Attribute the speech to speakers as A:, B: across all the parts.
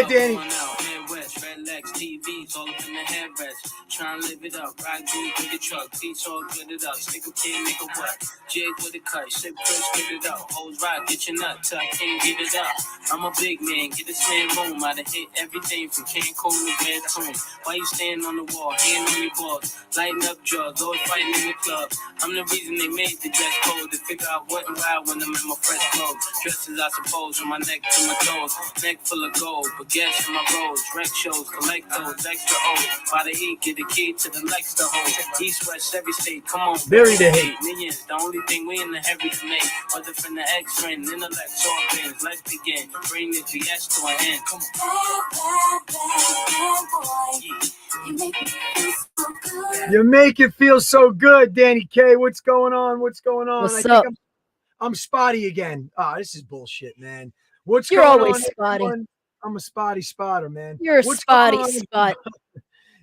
A: ahead, Danny.
B: TVs all up in the headrest. Trying to live it up. Ride good with the truck. Beats all good it up. Stick a pin, make a what? Jig with a cut. Shit press, spit it up. Hoes ride, get your nut till I can't get it up. I'm a big man, get this man room. I done hit everything from Cancun to Cancun. Why you standing on the wall, hand on your balls? Lighting up drugs, always fighting in the club. I'm the reason they made the dress code. To figure out what and why when I'm in my fresh clothes. Dresses, I suppose, from my neck to my toes. Neck full of gold, baguettes in my rolls. Rec shows, collect those, extra old. By the heat, get the key to the Lex to hold. East, west, every state, come on.
A: Bury the hate.
B: Millions, the only thing we in the heavy to make. Whether from the X-Friend, intellect, all things. Let's begin. Bring the BS to an end. Come on.
A: You make it feel so good, Danny K. What's going on? What's going on?
C: What's up?
A: I'm spotty again. This is bullshit, man. What's
C: You're
A: going
C: always
A: on,
C: spotty.
A: everyone? I'm a spotty spotter, man.
C: You're a spotty spot.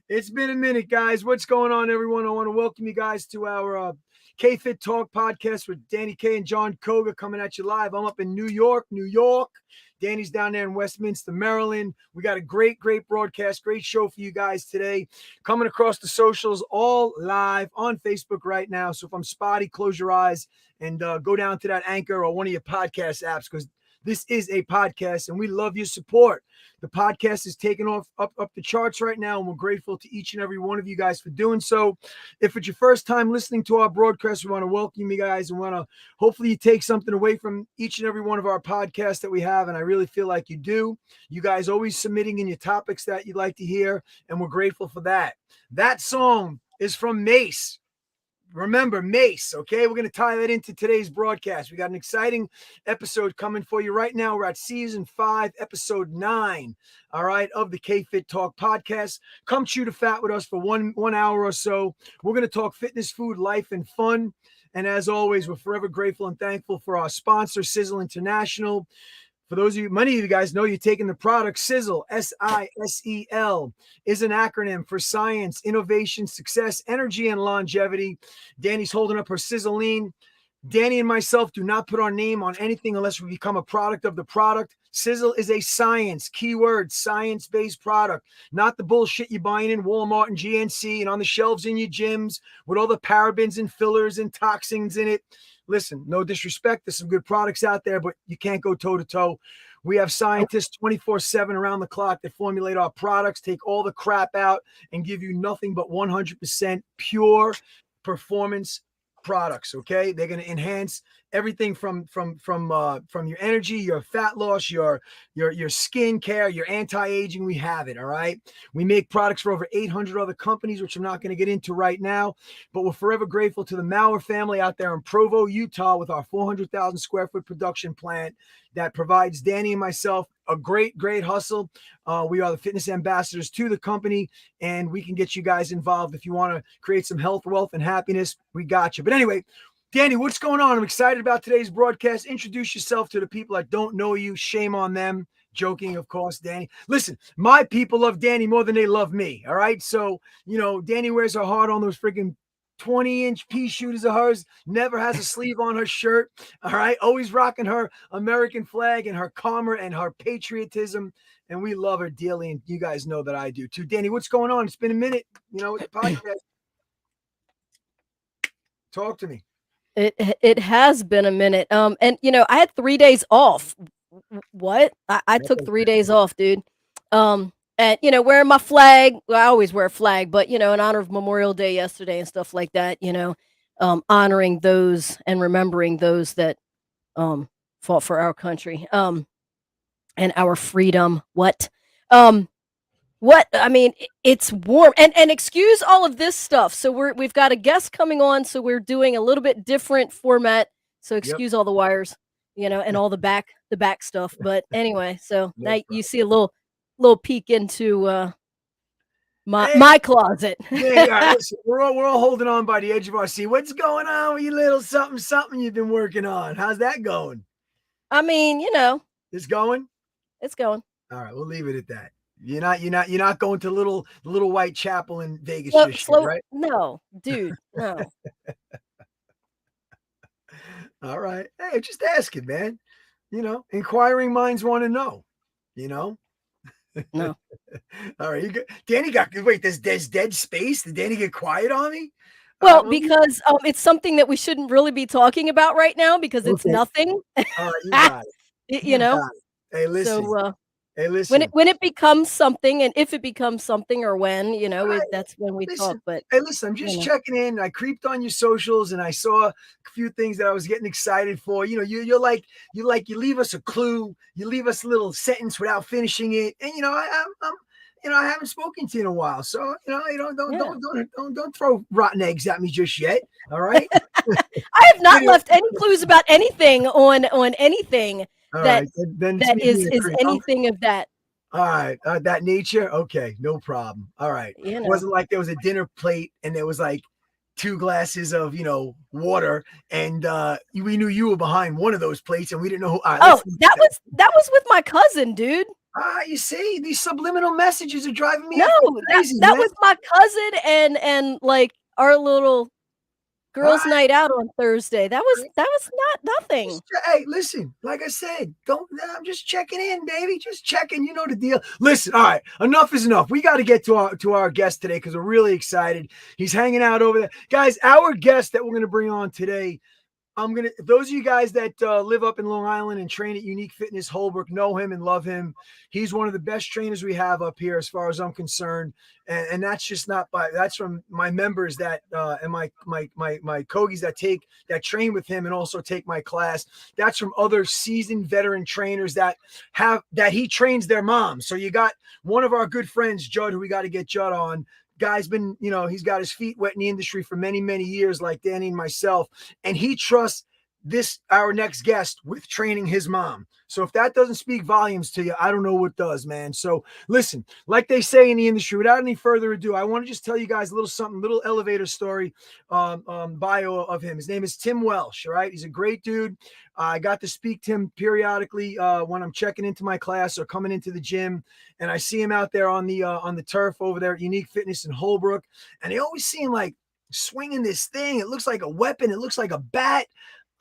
A: It's been a minute, guys. What's going on, everyone? I want to welcome you guys to our KFIT Talk podcast with Danny K and John Koga coming at you live. I'm up in New York. Danny's down there in Westminster, Maryland. We got a great broadcast, great show for you guys today. Coming across the socials, all live on Facebook right now. So if I'm spotty, close your eyes and go down to that Anchor or one of your podcast apps, because this is a podcast and we love your support. The podcast is taking off up the charts right now, and we're grateful to each and every one of you guys for doing so. If it's your first time listening to our broadcast, we want to welcome you guys and want to hopefully you take something away from each and every one of our podcasts that we have, and I really feel like you do. You guys always submitting in your topics that you'd like to hear, and we're grateful for that. That song is from Mace. Remember, Mace, okay? We're going to tie that into today's broadcast. We got an exciting episode coming for you right now. We're at season 5, episode 9, all right, of the KFIT Talk podcast. Come chew the fat with us for one hour or so. We're going to talk fitness, food, life, and fun. And as always, we're forever grateful and thankful for our sponsor, Sizzle International. For those of you, many of you guys know you're taking the product. Sizzle, SISEL, is an acronym for science, innovation, success, energy, and longevity. Danny's holding up her Sizzling. Danny and myself do not put our name on anything unless we become a product of the product. Sizzle is a science, keyword, science-based product, not the bullshit you're buying in Walmart and GNC and on the shelves in your gyms with all the parabens and fillers and toxins in it. Listen, no disrespect. There's some good products out there, but you can't go toe-to-toe. We have scientists 24/7 around the clock that formulate our products, take all the crap out, and give you nothing but 100% pure performance products, okay? They're going to enhance everything from your energy, your fat loss, your skin care, your anti-aging. We have it, all right? We make products for over 800 other companies, which I'm not going to get into right now, but we're forever grateful to the Maurer family out there in Provo, Utah, with our 400,000 square foot production plant that provides Danny and myself a great hustle. We are the fitness ambassadors to the company, and we can get you guys involved if you want to create some health, wealth, and happiness. We got you. But anyway, Danny, what's going on? I'm excited about today's broadcast. Introduce yourself to the people that don't know you. Shame on them. Joking, of course, Danny. Listen, my people love Danny more than they love me, all right? So, Danny wears her heart on those freaking 20-inch pea shooters of hers, never has a sleeve on her shirt, all right? Always rocking her American flag and her karma and her patriotism, and we love her dearly, and you guys know that I do too. Danny, what's going on? It's been a minute, with the podcast. Talk to me.
C: It has been a minute. And I had 3 days off. What? I took 3 days off, dude. And wearing my flag. Well, I always wear a flag, but in honor of Memorial Day yesterday and stuff like that, honoring those and remembering those that fought for our country and our freedom. I mean, it's warm and excuse all of this stuff. So we've got a guest coming on, so we're doing a little bit different format. So excuse all the wires, and all the back stuff. But anyway, so now you see a little peek into my closet.
A: Yeah, listen, we're all holding on by the edge of our seat. What's going on with you little something you've been working on? How's that going?
C: I mean,
A: it's going.
C: It's going.
A: All right, we'll leave it at that. You're not going to little white chapel in Vegas, right?
C: No, dude, no.
A: All right. Hey, just asking, man. Inquiring minds want to know.
C: No.
A: All right, Danny got wait. There's dead space. Did Danny get quiet on me?
C: Well,
A: Well,
C: because, it's something that we shouldn't really be talking about right now because it's
A: okay.
C: nothing.
A: All right, you got it.
C: You
A: You
C: know?
A: got it. Hey, listen.
C: So,
A: Hey,
C: when
A: listen.
C: it becomes something, and if it becomes something or when,
A: I,
C: that's when we talk,
A: listen.
C: but,
A: Hey, listen. I'm
C: you
A: just
C: know.
A: checking in. I creeped on your socials and I saw a few things that I was getting excited for. You know, you're like you leave us a clue. You leave us a little sentence without finishing it. And I'm I haven't spoken to you in a while, so you
C: Yeah.
A: don't throw rotten eggs at me just yet. All right.
C: I have not
A: Anyway,
C: left any clues about anything on anything
A: all
C: that
A: right. Then it's me being a
C: is
A: creep.
C: anything of that,
A: All right, that nature. Okay, no problem. All right.
C: you
A: It
C: know.
A: wasn't like there was a dinner plate and there was like two glasses of water, and we knew you were behind one of those plates, and we didn't know who. All right, let's.
C: Oh, that was with my cousin, dude.
A: You see, these subliminal messages are driving me
C: No,
A: effing crazy,
C: that
A: man.
C: was my cousin and, like, our little
A: All
C: girls'
A: right.
C: night out on Thursday. That was not nothing.
A: Hey, listen, like I said, don't. I'm just checking in, baby. Just checking. You know the deal. Listen, all right, enough is enough. We got to get to our guest today because we're really excited. He's hanging out over there, guys. Our guest that we're going to bring on today. Those of you guys that live up in Long Island and train at Unique Fitness Holbrook know him and love him. He's one of the best trainers we have up here, as far as I'm concerned. And that's just not that's from my members that and my Kogis that train with him and also take my class. That's from other seasoned veteran trainers that he trains their moms. So you got one of our good friends, Judd, who we got to get Judd on. Guy's been, he's got his feet wet in the industry for many, many years, like Danny and myself. And he trusts our next guest with training his mom. So if that doesn't speak volumes to you, I don't know what does, man. So listen, like they say in the industry, without any further ado, I want to just tell you guys a little elevator story, bio of him. His name is Tim Welsh. All right. He's a great dude. I got to speak to him periodically when I'm checking into my class or coming into the gym, and I see him out there on the turf over there at Unique Fitness in Holbrook, and I always see him like swinging this thing. It looks like a weapon. It looks like a bat.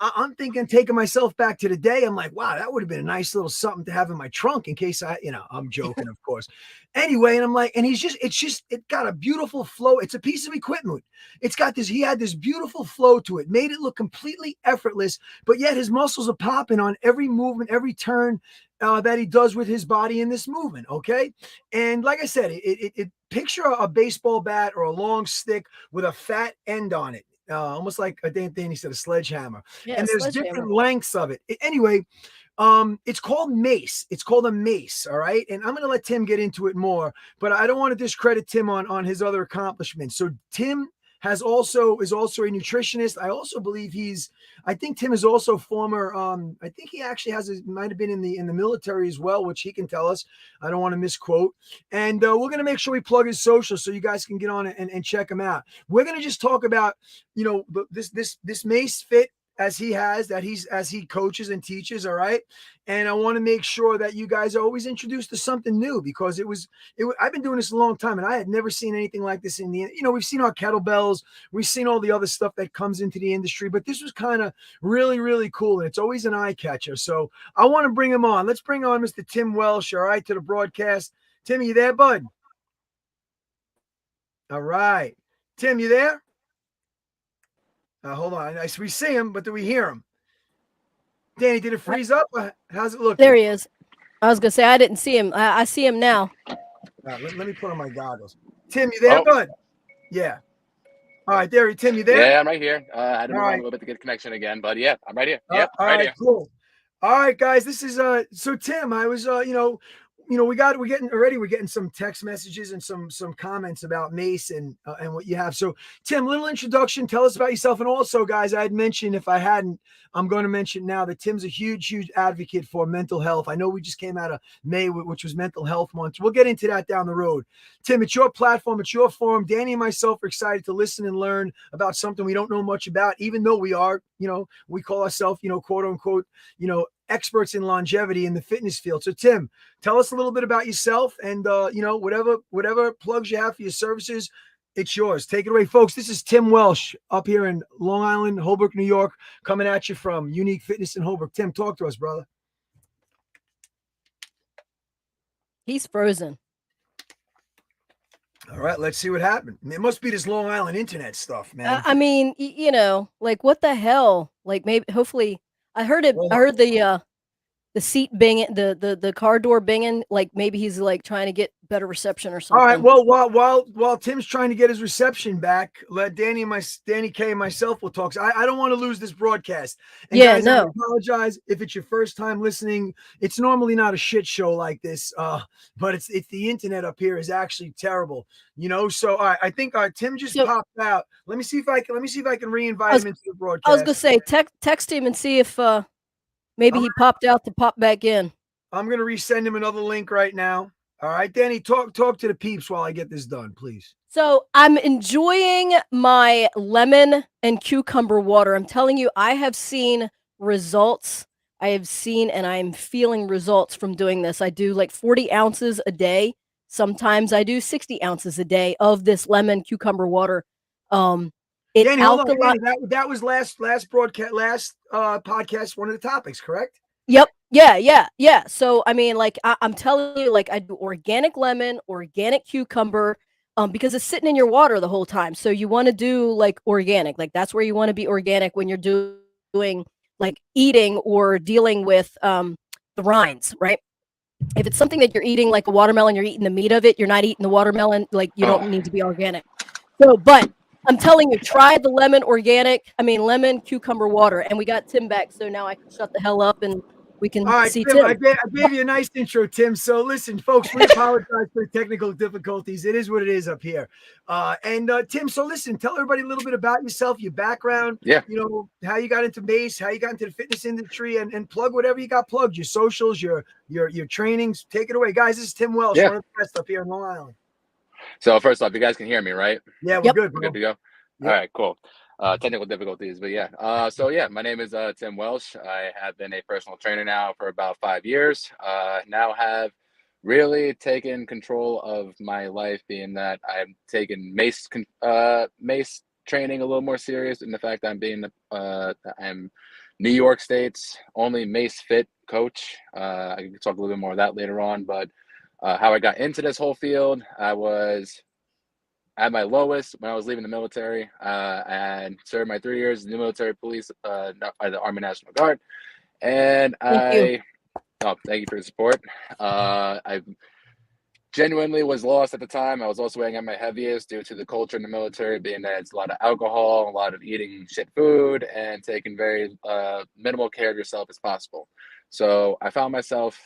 A: I'm thinking, taking myself back to the day. I'm like, wow, that would have been a nice little something to have in my trunk in case I'm joking, of course. Anyway, and I'm like, and it got a beautiful flow. It's a piece of equipment. He had this beautiful flow to it, made it look completely effortless, but yet his muscles are popping on every movement, every turn that he does with his body in this movement. Okay. And like I said, it picture a baseball bat or a long stick with a fat end on it. Almost like Danny said, a sledgehammer.
C: Yeah,
A: And there's
C: sledgehammer.
A: different lengths of it. Anyway, it's called mace. It's called a mace. All right. And I'm going to let Tim get into it more, but I don't want to discredit Tim on his other accomplishments. So Tim is also a nutritionist. I also believe I think Tim is also former. I think he actually might have been in the military as well, which he can tell us. I don't want to misquote. And we're going to make sure we plug his social so you guys can get on it and check him out. We're going to just talk about, this Mace Fit as he coaches and teaches. All right. And I want to make sure that you guys are always introduced to something new, because I've been doing this a long time and I had never seen anything like this we've seen our kettlebells, we've seen all the other stuff that comes into the industry, but this was kind of really, really cool. And it's always an eye catcher. So I want to bring him on. Let's bring on Mr. Tim Welsh. All right. To the broadcast. Tim, you there, bud? All right. Tim, you there? Hold on. We see him, but do we hear him? Danny, did it freeze up? How's it looking?
C: There he is. I was gonna say I didn't see him. I see him now.
A: Let me put on my goggles. Tim, you there, bud? Yeah. All right, Tim, you there?
B: Yeah, I'm right here. I had to move on a little bit to get connection again, but yeah, I'm right here. Yeah,
A: all right, here. Cool. All right, guys, this is so Tim, I was we're getting some text messages and some comments about Mace and what you have. So Tim, little introduction, tell us about yourself. And also, guys, I had mentioned, if I hadn't, I'm going to mention now that Tim's a huge advocate for mental health. I know we just came out of May, which was Mental Health Month. We'll get into that down the road. Tim, it's your platform, it's your forum. Danny and myself are excited to listen and learn about something we don't know much about, even though we are, we call ourselves, quote unquote, experts in longevity in the fitness field. So Tim, tell us a little bit about yourself and, whatever plugs you have for your services, it's yours. Take it away, folks. This is Tim Welsh up here in Long Island, Holbrook, New York, coming at you from Unique Fitness in Holbrook. Tim, talk to us, brother.
C: He's frozen.
A: All right, let's see what happened. It must be this Long Island internet stuff, man.
C: I mean, you know, like what the hell? Like maybe, hopefully, I heard it.
A: Well,
C: I heard the seat banging, the car door banging. Like maybe he's like trying to get better reception or
A: all right.
C: something.
A: Well, while Tim's trying to get his reception back, let Danny K and myself will talk. I don't want to lose this broadcast. And
C: Yeah,
A: guys, I
C: no.
A: apologize if it's your first time listening. It's normally not a shit show like this, but it's the internet up here is actually terrible. You know. So all right, I think Tim just
C: So
A: popped out. Let me see if I can re-invite
C: was
A: him into the
C: I was
A: broadcast.
C: gonna say text him and see if maybe
A: I'm
C: he popped out to pop back in.
A: I'm gonna resend him another link right now. All right, Danny, talk to the peeps while I get this done, please.
C: So I'm enjoying my lemon and cucumber water. I'm telling you, I have seen results. I have seen and I'm feeling results from doing this. I do like 40 ounces a day. Sometimes I do 60 ounces a day of this lemon cucumber water. It
A: Danny, hold on,
C: alkali.
A: Danny. That was last broadcast, last podcast. One of the topics, correct?
C: Yep. Yeah. So I mean, like I'm telling you, like I do organic lemon, organic cucumber, because it's sitting in your water the whole time. So you want to do like organic, like that's where you want to be organic when you're doing like eating or dealing with the rinds, right? If it's something that you're eating like a watermelon, you're eating the meat of it, you're not eating the watermelon, like you don't need to be organic. So, but I'm telling you, try the lemon cucumber water. And we got Tim back, so now I can shut the hell up and we can
A: All right,
C: see
A: Tim. I
C: Tim.
A: gave you a nice intro, Tim. So listen, folks, we apologize for the technical difficulties. It is what it is up here. And Tim, so listen, tell everybody a little bit about yourself, your background.
B: Yeah.
A: You know how you got into mace, how you got into the fitness industry, and plug whatever you got plugged. Your socials, your trainings. Take it away, guys. This is Tim Welsh,
B: Yeah.
A: one of the best up here in Long Island.
B: So first off, you guys can hear me, right?
A: Yeah, we're
C: Yep.
A: good.
B: We're
A: Bro.
B: good to go.
A: Yep.
B: All right, cool. Technical difficulties, but yeah. So yeah, my name is Tim Welsh. I have been a personal trainer now for about 5 years. Now have really taken control of my life, being that I'm taking mace training a little more serious, in the fact that I'm New York State's only mace fit coach. I can talk a little bit more of that later on, but how I got into this whole field, I was at my lowest when I was leaving the military, and served my 3 years in the military police, by the Army National Guard. And
C: Thank you.
B: thank you for your support. I genuinely was lost at the time. I was also weighing at my heaviest due to the culture in the military, being that it's a lot of alcohol, a lot of eating shit food, and taking very minimal care of yourself as possible. So I found myself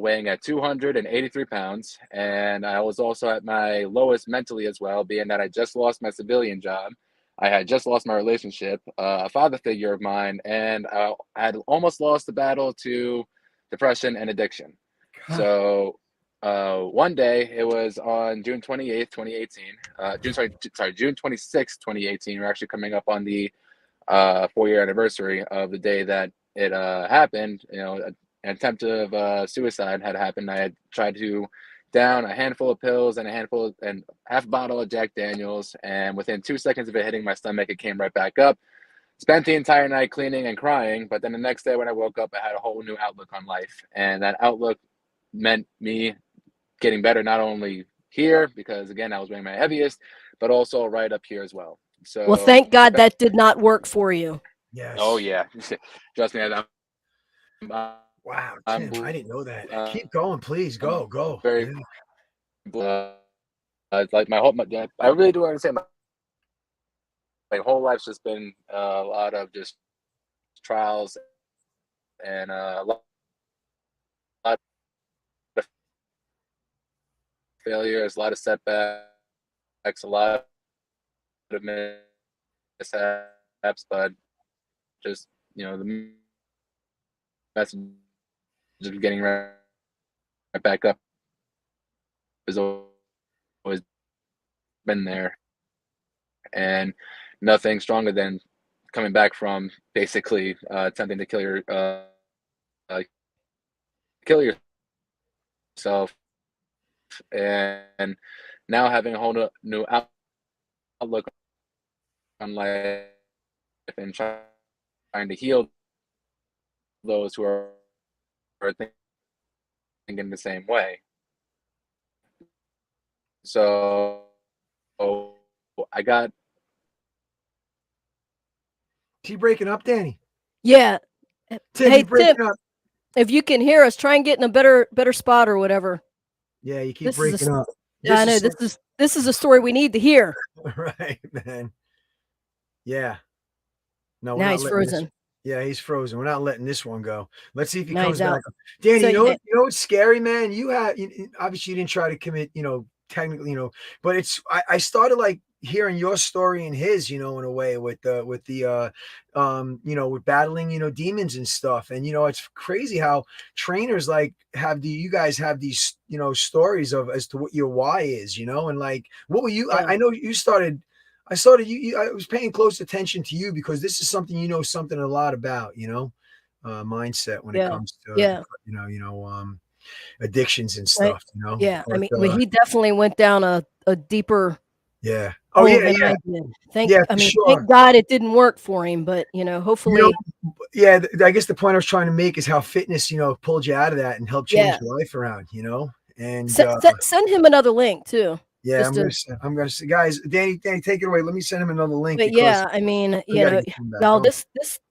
B: weighing at 283 pounds, and I was also at my lowest mentally as well, being that I just lost my civilian job. I had just lost my relationship, a father figure of mine, and I had almost lost the battle to depression and addiction. So one day, it was on June 28th, 2018. June 26th, 2018. We're actually coming up on the 4-year anniversary of the day that it happened. You know, an attempt of suicide had happened. I had tried to down a handful of pills and half a bottle of Jack Daniels, and within 2 seconds of it hitting my stomach, it came right back up. Spent the entire night cleaning and crying, but then the next day when I woke up, I had a whole new outlook on life, and that outlook meant me getting better, not only here, because again, I was weighing my heaviest, but also right up here as well.
C: Well,
B: So,
C: thank God that did not work for you.
A: Yes.
B: oh yeah, trust me,
A: Wow,
B: I'm
A: Tim, I didn't know that. Keep going, please. Go.
B: very,
A: Yeah.
B: it's like I really do understand. My whole life's just been a lot of just trials and a lot of failures, a lot of setbacks, a lot of mishaps, but just, the message of getting right back up has always been there, and nothing stronger than coming back from basically attempting to kill yourself, and now having a whole new outlook on life and trying to heal those who are thinking the same way. So I got.
A: Is he breaking up, Danny?
C: Yeah.
A: Tim,
C: Hey
A: you
C: Tim,
A: breaking up?
C: if you can hear us, try and get in a better spot or whatever.
A: Yeah, you keep
C: This is
A: breaking up.
C: I
A: Just a
C: know
A: sec.
C: this is a story we need to hear.
A: Right, man. Yeah. No, we're
C: Now
A: not
C: he's
A: letting this.
C: frozen.
A: Yeah, he's frozen. We're not letting this one go. Let's see if he
C: Now
A: comes
C: he's
A: back.
C: out.
A: Danny,
C: So yeah,
A: you know what's scary, man? Obviously you didn't try to commit, technically, but I started like hearing your story and his, in a way with with battling, demons and stuff. And it's crazy how trainers like you guys have these, stories of as to what your why is, and like what were you
C: yeah,
A: I know you started I started I was paying close attention to you because this is something something a lot about, mindset when it
C: yeah,
A: comes to
C: yeah.
A: addictions and
C: Right.
A: stuff,
C: Yeah, I
A: But
C: mean, well, he definitely went down a deeper
A: yeah. Oh
C: hole
A: yeah,
C: than
A: yeah,
C: I did.
A: yeah,
C: I
A: for
C: mean,
A: sure.
C: thank God it didn't work for him, but
A: You know,
C: hopefully,
A: yeah, I guess the point I was trying to make is how fitness, pulled you out of that and helped change
C: yeah.
A: your life around, and
C: Send him another link too,
A: yeah,
C: just to.
A: I'm gonna say, guys, Danny, take it away. Let me send him another link
C: But
A: because
C: yeah, I mean,
A: I gotta get him back
C: y'all,
A: on.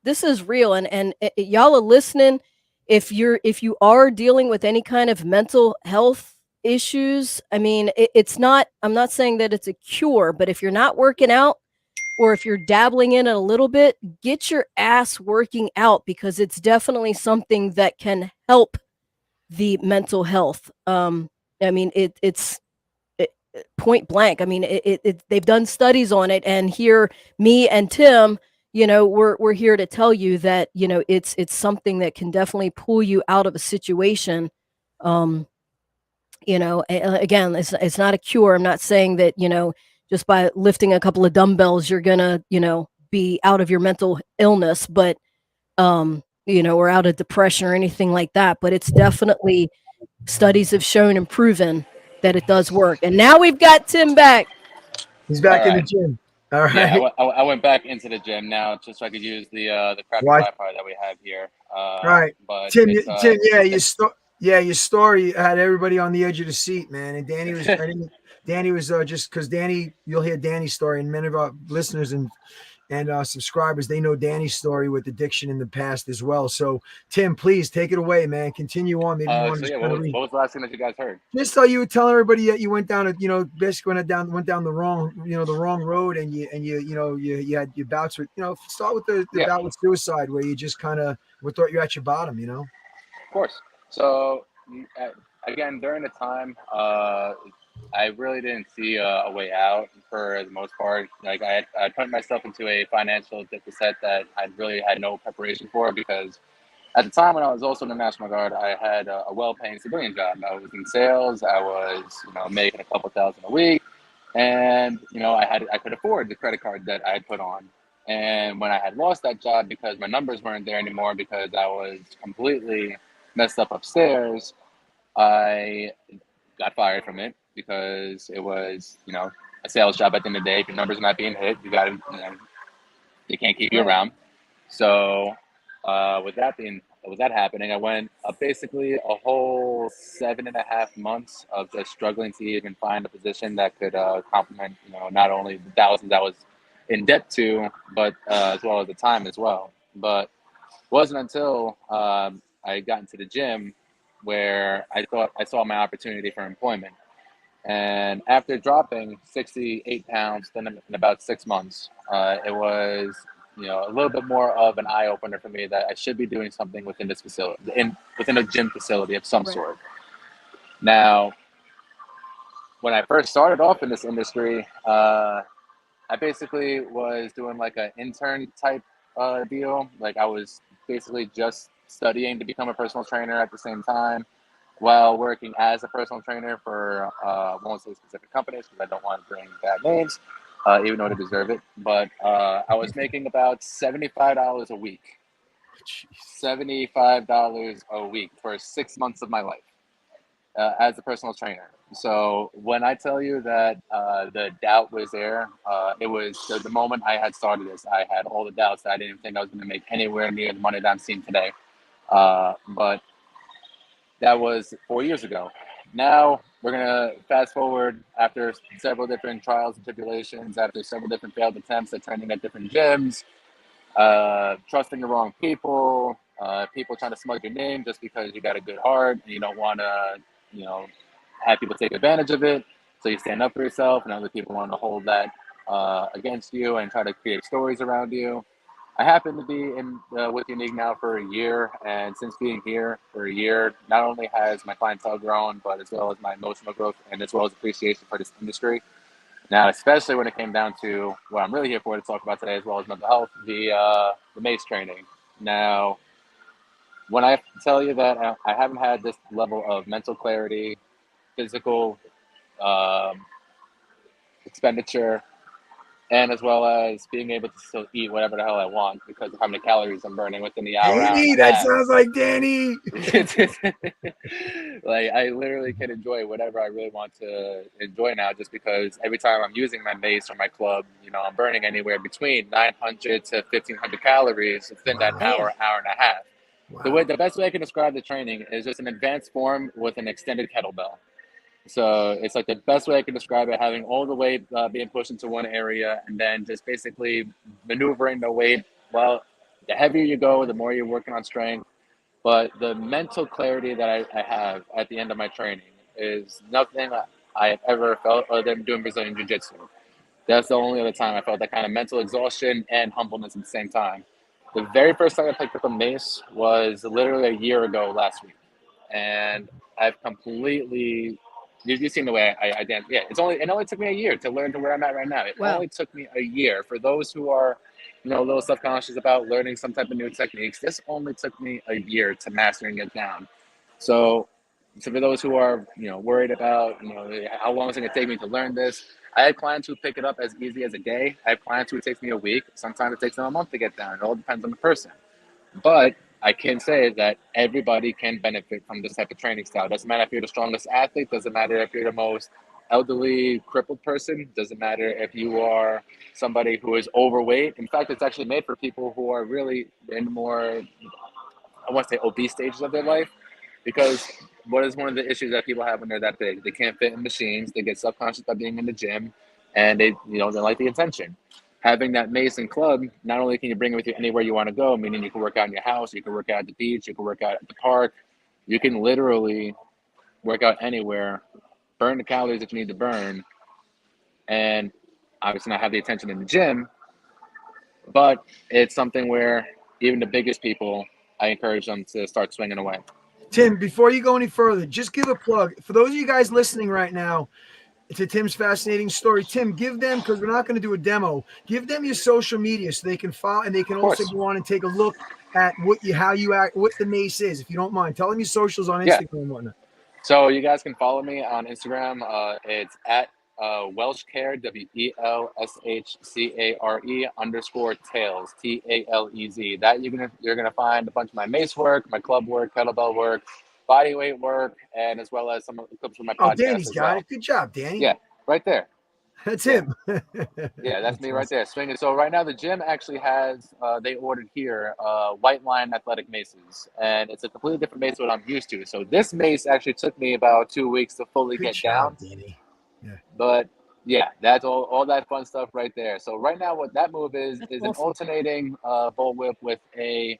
C: this is real, and y'all are listening. If you are dealing with any kind of mental health issues, I mean, it's not. I'm not saying that it's a cure, but if you're not working out, or if you're dabbling in it a little bit, get your ass working out because it's definitely something that can help the mental health. I mean, point blank. I mean, they've done studies on it, and here, me and Tim, we're here to tell you that it's something that can definitely pull you out of a situation. Um, again, it's not a cure. I'm not saying that just by lifting a couple of dumbbells you're gonna be out of your mental illness, but or out of depression or anything like that. But it's definitely studies have shown and proven that it does work. And now we've got Tim back.
A: He's
B: All
A: back in the
B: right.
A: gym. All
B: Yeah,
A: right.
B: I went back into the gym now just so I could use the crappy
A: Why?
B: Wi-Fi that we have here.
A: All right,
B: But
A: Tim.
B: it's
A: Tim, yeah,
B: it's been.
A: your story had everybody on the edge of the seat, man. And Danny was, I think, Danny was just because Danny, you'll hear Danny's story, and many of our listeners and subscribers, they know Danny's story with addiction in the past as well. So, Tim, please take it away, man. Continue on. Maybe you want to
B: So
A: just
B: yeah,
A: kind of read.
B: what was the last thing that you guys heard?
A: Just so you were telling everybody that you went down, basically went down the wrong, the wrong road, and you had your bouts with, start with the
B: Yeah,
A: bout with suicide, where you just kind of thought you're at your bottom,
B: of course. So again, during the time, I really didn't see a way out for the most part. Like I put myself into a financial deficit that I really had no preparation for because at the time when I was also in the National Guard, I had a well-paying civilian job. I was in sales. I was, making a couple thousand a week, and I could afford the credit card that I had put on. And when I had lost that job because my numbers weren't there anymore because I was completely messed up upstairs, I got fired from it because it was, a sales job at the end of the day. If your numbers are not being hit, you got to, they can't keep you
C: Right.
B: around. So, with that happening, I went basically a whole 7.5 months of just struggling to even find a position that could complement, not only the thousands I was in debt to, but as well as the time as well. But it wasn't until I got into the gym where I thought I saw my opportunity for employment. And after dropping 68 pounds in about 6 months, it was a little bit more of an eye opener for me that I should be doing something within this facility, within a gym facility of some
C: Right.
B: sort. Now, when I first started off in this industry, I basically was doing like an intern type deal. Like I was basically just studying to become a personal trainer at the same time while working as a personal trainer for won't say specific companies because I don't want to bring bad names, even though they deserve it. But I was making about $75 a week.
A: Jeez.
B: $75 a week for 6 months of my life as a personal trainer. So when I tell you that the doubt was there, it was the moment I had started this. I had all the doubts that I didn't think I was going to make anywhere near the money that I'm seeing today. But that was 4 years ago.
D: now we're gonna fast forward after several different trials and tribulations, after several different failed attempts at training at different gyms, trusting the wrong people, people trying to smudge your name just because you got a good heart and you don't want to, you know, have people take advantage of it. So you stand up for yourself, and other people want to hold that against you and try to create stories around you. I happen to be in with Unique now for a year, and since being here for a year, not only has my clientele grown, but as well as my emotional growth and as well as appreciation for this industry. Now, especially when it came down to what I'm really here for to talk about today, as well as mental health, the MACE training. Now, when I tell you that I haven't had this level of mental clarity, physical um, expenditure, and as well as being able to still eat whatever the hell I want because of how many calories I'm burning within the hour
A: Danny,
D: and a
A: that
D: half.
A: sounds like Danny.
D: Like, I literally can enjoy whatever I really want to enjoy now, just because every time I'm using my mace or my club, you know, I'm burning anywhere between 900 to 1,500 calories within that
A: Wow.
D: hour and a half.
A: Wow.
D: The best way I can describe the training is just an advanced form with an extended kettlebell. So it's like the best way I can describe it, having all the weight being pushed into one area and then just basically maneuvering the weight. Well, the heavier you go, the more you're working on strength. But the mental clarity that I have at the end of my training is nothing I have ever felt other than doing Brazilian Jiu Jitsu. That's the only other time I felt that kind of mental exhaustion and humbleness at the same time. The very first time I picked up a mace was literally a year ago last week. And I've completely, you've seen the way I dance. Yeah, it only took me a year to learn to where I'm at right now. It
C: Wow.
D: only took me a year. For those who are, you know, a little self-conscious about learning some type of new techniques, this only took me a year to mastering it down. So, so for those who are, you know, worried about, you know, how long is it going to take me to learn this, I have clients who pick it up as easy as a day. I have clients who it takes me a week. Sometimes it takes them a month to get down. It all depends on the person. But I can say that everybody can benefit from this type of training style. Doesn't matter if you're the strongest athlete. Doesn't matter if you're the most elderly, crippled person. Doesn't matter if you are somebody who is overweight. In fact, it's actually made for people who are really in more, I want to say, obese stages of their life. Because what is one of the issues that people have when they're that big? They can't fit in machines. They get subconscious by being in the gym, and they, you know, they like the attention. Having that mace and club, not only can you bring it with you anywhere you want to go, meaning you can work out in your house, you can work out at the beach, you can work out at the park, you can literally work out anywhere, burn the calories that you need to burn, and obviously not have the attention in the gym. But it's something where even the biggest people, I encourage them to start swinging away.
A: Tim, before you go any further, just give a plug for those of you guys listening right now to Tim's fascinating story. Tim, give them, because we're not going to do a demo, give them your social media so they can follow, and they can also go on and take a look at how you act, what the mace is, if you don't mind. Tell them your socials on Instagram and whatnot.
D: So you guys can follow me on Instagram. It's at Welshcare, WELSHCARE _Tails, TALEZ. That you're gonna find a bunch of my mace work, my club work, kettlebell work, body weight work, and as well as some of the clips from my podcast.
A: Danny's
D: as
A: got
D: well.
A: it. Good job, Danny.
D: Yeah, right there.
A: That's him.
D: Yeah, that's me right there, swinging. So right now the gym actually has, they ordered here, White Line athletic maces, and it's a completely different mace than what I'm used to. So this mace actually took me about 2 weeks to fully get down.
A: Danny. Yeah.
D: But yeah, that's all that fun stuff right there. So right now what that move is
C: That's
D: an
C: awesome.
D: alternating bull whip with a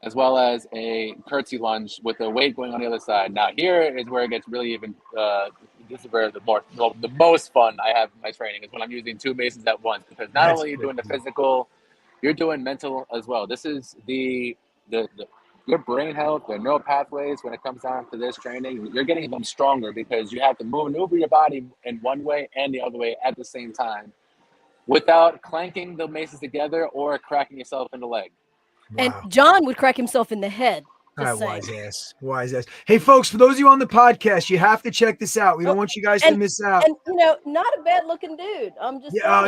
D: as well as a curtsy lunge with the weight going on the other side. Now here is where it gets really even. This is where the most fun I have in my training is when I'm using two maces at once, because not only are you doing the physical, you're doing mental as well. This is the your brain health, the neural pathways. When it comes down to this training, you're getting them stronger because you have to maneuver your body in one way and the other way at the same time, without clanking the maces together or cracking yourself in the leg.
C: And John would crack himself in the head.
A: Wise ass. Hey, folks, for those of you on the podcast, you have to check this out. We don't want you guys to miss out.
C: And, you know, not a bad looking dude. I'm just
A: all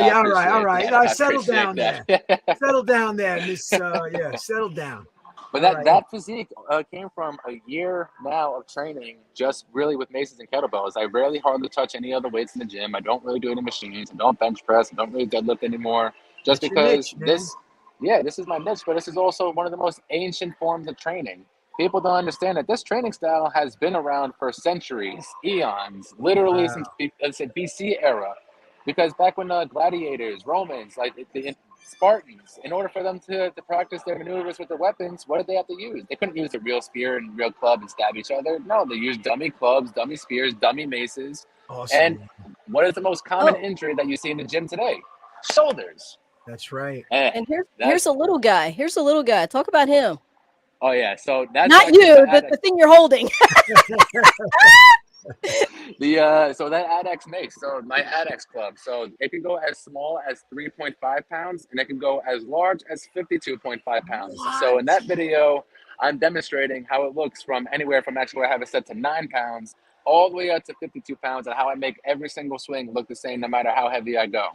A: right. Settle down
D: that.
A: there. Settle down there, Miss. Settle down.
D: But that physique came from a year now of training, just really with maces and kettlebells. I rarely hardly touch any other weights in the gym. I don't really do any machines. I don't bench press. I don't really deadlift anymore. Just because this is my niche, but this is also one of the most ancient forms of training. people don't understand that this training style has been around for centuries, eons, literally since the BC era. Because back when the gladiators, Romans, like the Spartans, in order for them to practice their maneuvers with their weapons, what did they have to use? They couldn't use a real spear and real club and stab each other. No, they used dummy clubs, dummy spears, dummy maces.
A: Awesome.
D: And what is the most common
C: Oh.
D: injury that you see in the gym today? Shoulders.
A: That's right.
C: And here's a little guy. Here's a little guy. Talk about him.
D: Oh yeah, so that's
C: Not you, the thing you're holding.
D: So that ADX makes, so my ADX club, so it can go as small as 3.5 pounds and it can go as large as 52.5 pounds.
A: What?
D: So in that video, I'm demonstrating how it looks from anywhere from actually I have it set to 9 pounds all the way up to 52 pounds and how I make every single swing look the same no matter how heavy I go.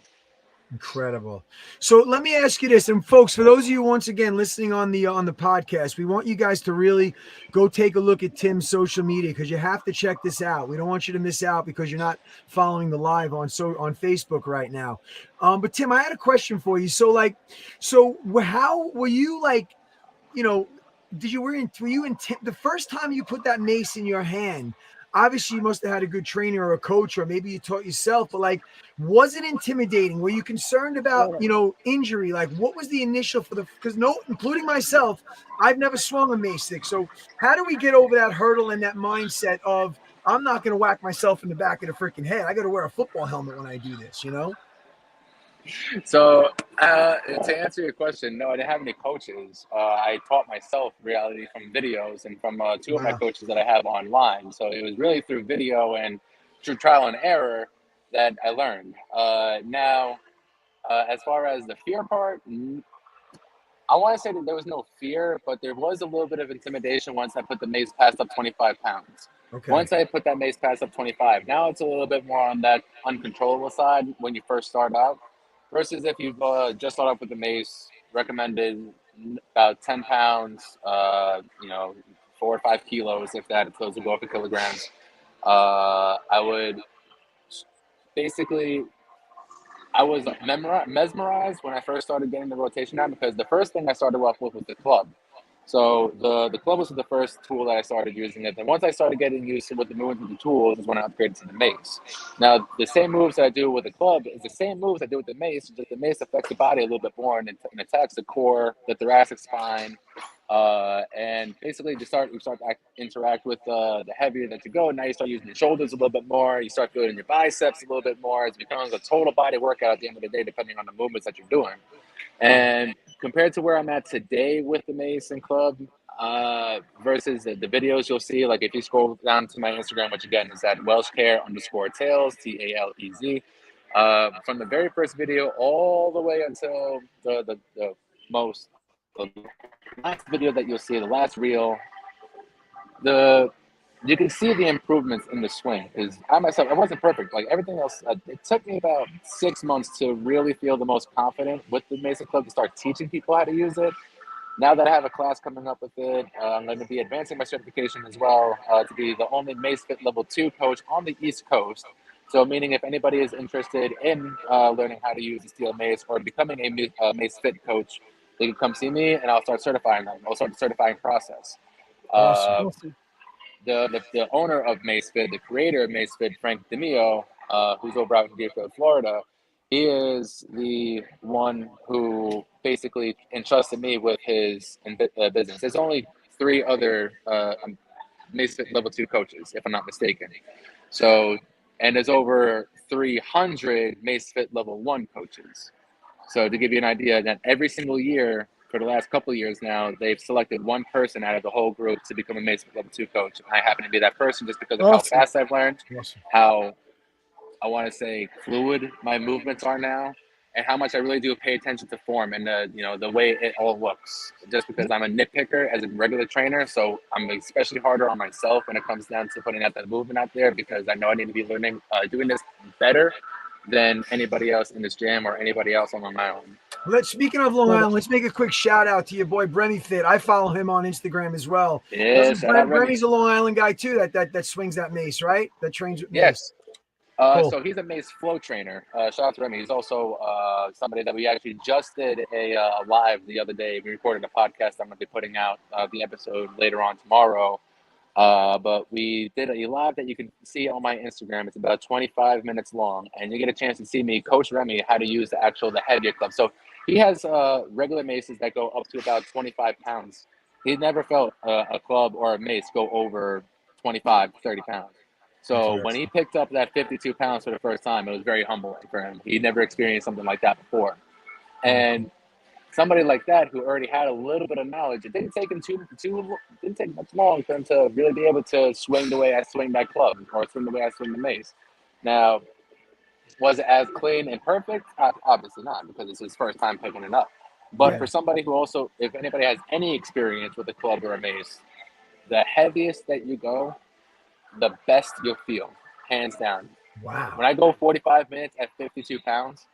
A: Incredible. So let me ask you this, and folks, for those of you once again listening on the podcast, we want you guys to really go take a look at Tim's social media because you have to check this out. We don't want you to miss out because you're not following the live on Facebook right now. But Tim, I had a question for you. So how were you like? You know, were you in the first time you put that mace in your hand? Obviously, you must have had a good trainer or a coach, or maybe you taught yourself, but like, was it intimidating? Were you concerned about, injury? Like, what was the initial because including myself, I've never swung a mace stick. So how do we get over that hurdle and that mindset of, I'm not going to whack myself in the back of the freaking head. I got to wear a football helmet when I do this,
D: So to answer your question, no, I didn't have any coaches. I taught myself reality from videos and from two of my coaches that I have online. So it was really through video and through trial and error that I learned. Now, as far as the fear part, I want to say that there was no fear, but there was a little bit of intimidation once I put the mace past up 25 pounds. Okay. Once I put that mace past up 25, now it's a little bit more on that uncontrollable side when you first start out. Versus if you've just started off with the mace, recommended about 10 pounds, 4 or 5 kilos, if that, it's those will go up in kilograms. I would basically, I was mesmerized when I first started getting the rotation down because the first thing I started off with was the club. So the club was the first tool that I started using it. And once I started getting used to what the movements of the tools is when I upgraded to the mace. Now, the same moves that I do with the club is the same moves I do with the mace, just the mace affects the body a little bit more and attacks the core, the thoracic spine, and basically you start to interact with the heavier that you go. Now you start using your shoulders a little bit more. You start building your biceps a little bit more. It becomes a total body workout at the end of the day, depending on the movements that you're doing. And compared to where I'm at today with the mace and club versus the videos you'll see, like if you scroll down to my Instagram, which again is at WelshCare_Tails, TALEZ, from the very first video all the way until the last video that you'll see, the last reel, you can see the improvements in the swing. Because I myself, it wasn't perfect. Like everything else, it took me about 6 months to really feel the most confident with the Mason Club to start teaching people how to use it. Now that I have a class coming up with it, I'm going to be advancing my certification as well to be the only MaceFit Level 2 coach on the East Coast. So meaning if anybody is interested in learning how to use the steel mace or becoming a MaceFit coach, they can come see me and I'll start certifying them. I'll start the certifying process.
A: Awesome.
D: The owner of MaceFit, the creator of MaceFit, Frank DeMio, who's over out in Deerfield, Florida, he is the one who basically entrusted me with his business. There's only 3 other MaceFit Level 2 coaches, if I'm not mistaken. So, and there's over 300 MaceFit Level 1 coaches. So to give you an idea, that every single year, for the last couple of years now, they've selected one person out of the whole group to become a MaceFit Level 2 coach. I happen to be that person just because of how fast I've learned, how I want to say fluid my movements are now, and how much I really do pay attention to form and the way it all looks. Just because I'm a nitpicker as a regular trainer, so I'm especially harder on myself when it comes down to putting out that movement out there because I know I need to be learning, doing this better than anybody else in this gym or anybody else on Long Island.
A: Speaking of Long Island, let's make a quick shout out to your boy Bremy Fit. I follow him on Instagram as well.
D: Yeah,
A: Bremy's a Long Island guy too. That swings that mace, right? That trains with mace.
D: Yes.
A: Cool.
D: So he's a mace flow trainer. Shout out to Remy. He's also somebody that we actually just did a live the other day. We recorded a podcast. I'm going to be putting out the episode later on tomorrow. But we did a live that you can see on my Instagram. It's about 25 minutes long, and you get a chance to see me coach Remy how to use the heavier club. So he has regular maces that go up to about 25 pounds. He never felt a club or a mace go over 25, 30 pounds. So when he picked up that 52 pounds for the first time, it was very humbling for him. He never experienced something like that before. And somebody like that who already had a little bit of knowledge, it didn't take him didn't take much long for him to really be able to swing the way I swing that club or swing the way I swing the mace. Now, was it as clean and perfect? Obviously not, because it's his first time picking it up. But for somebody who also, if anybody has any experience with a club or a mace, the heaviest that you go, the best you'll feel, hands down.
A: Wow.
D: When I go 45 minutes at 52 pounds,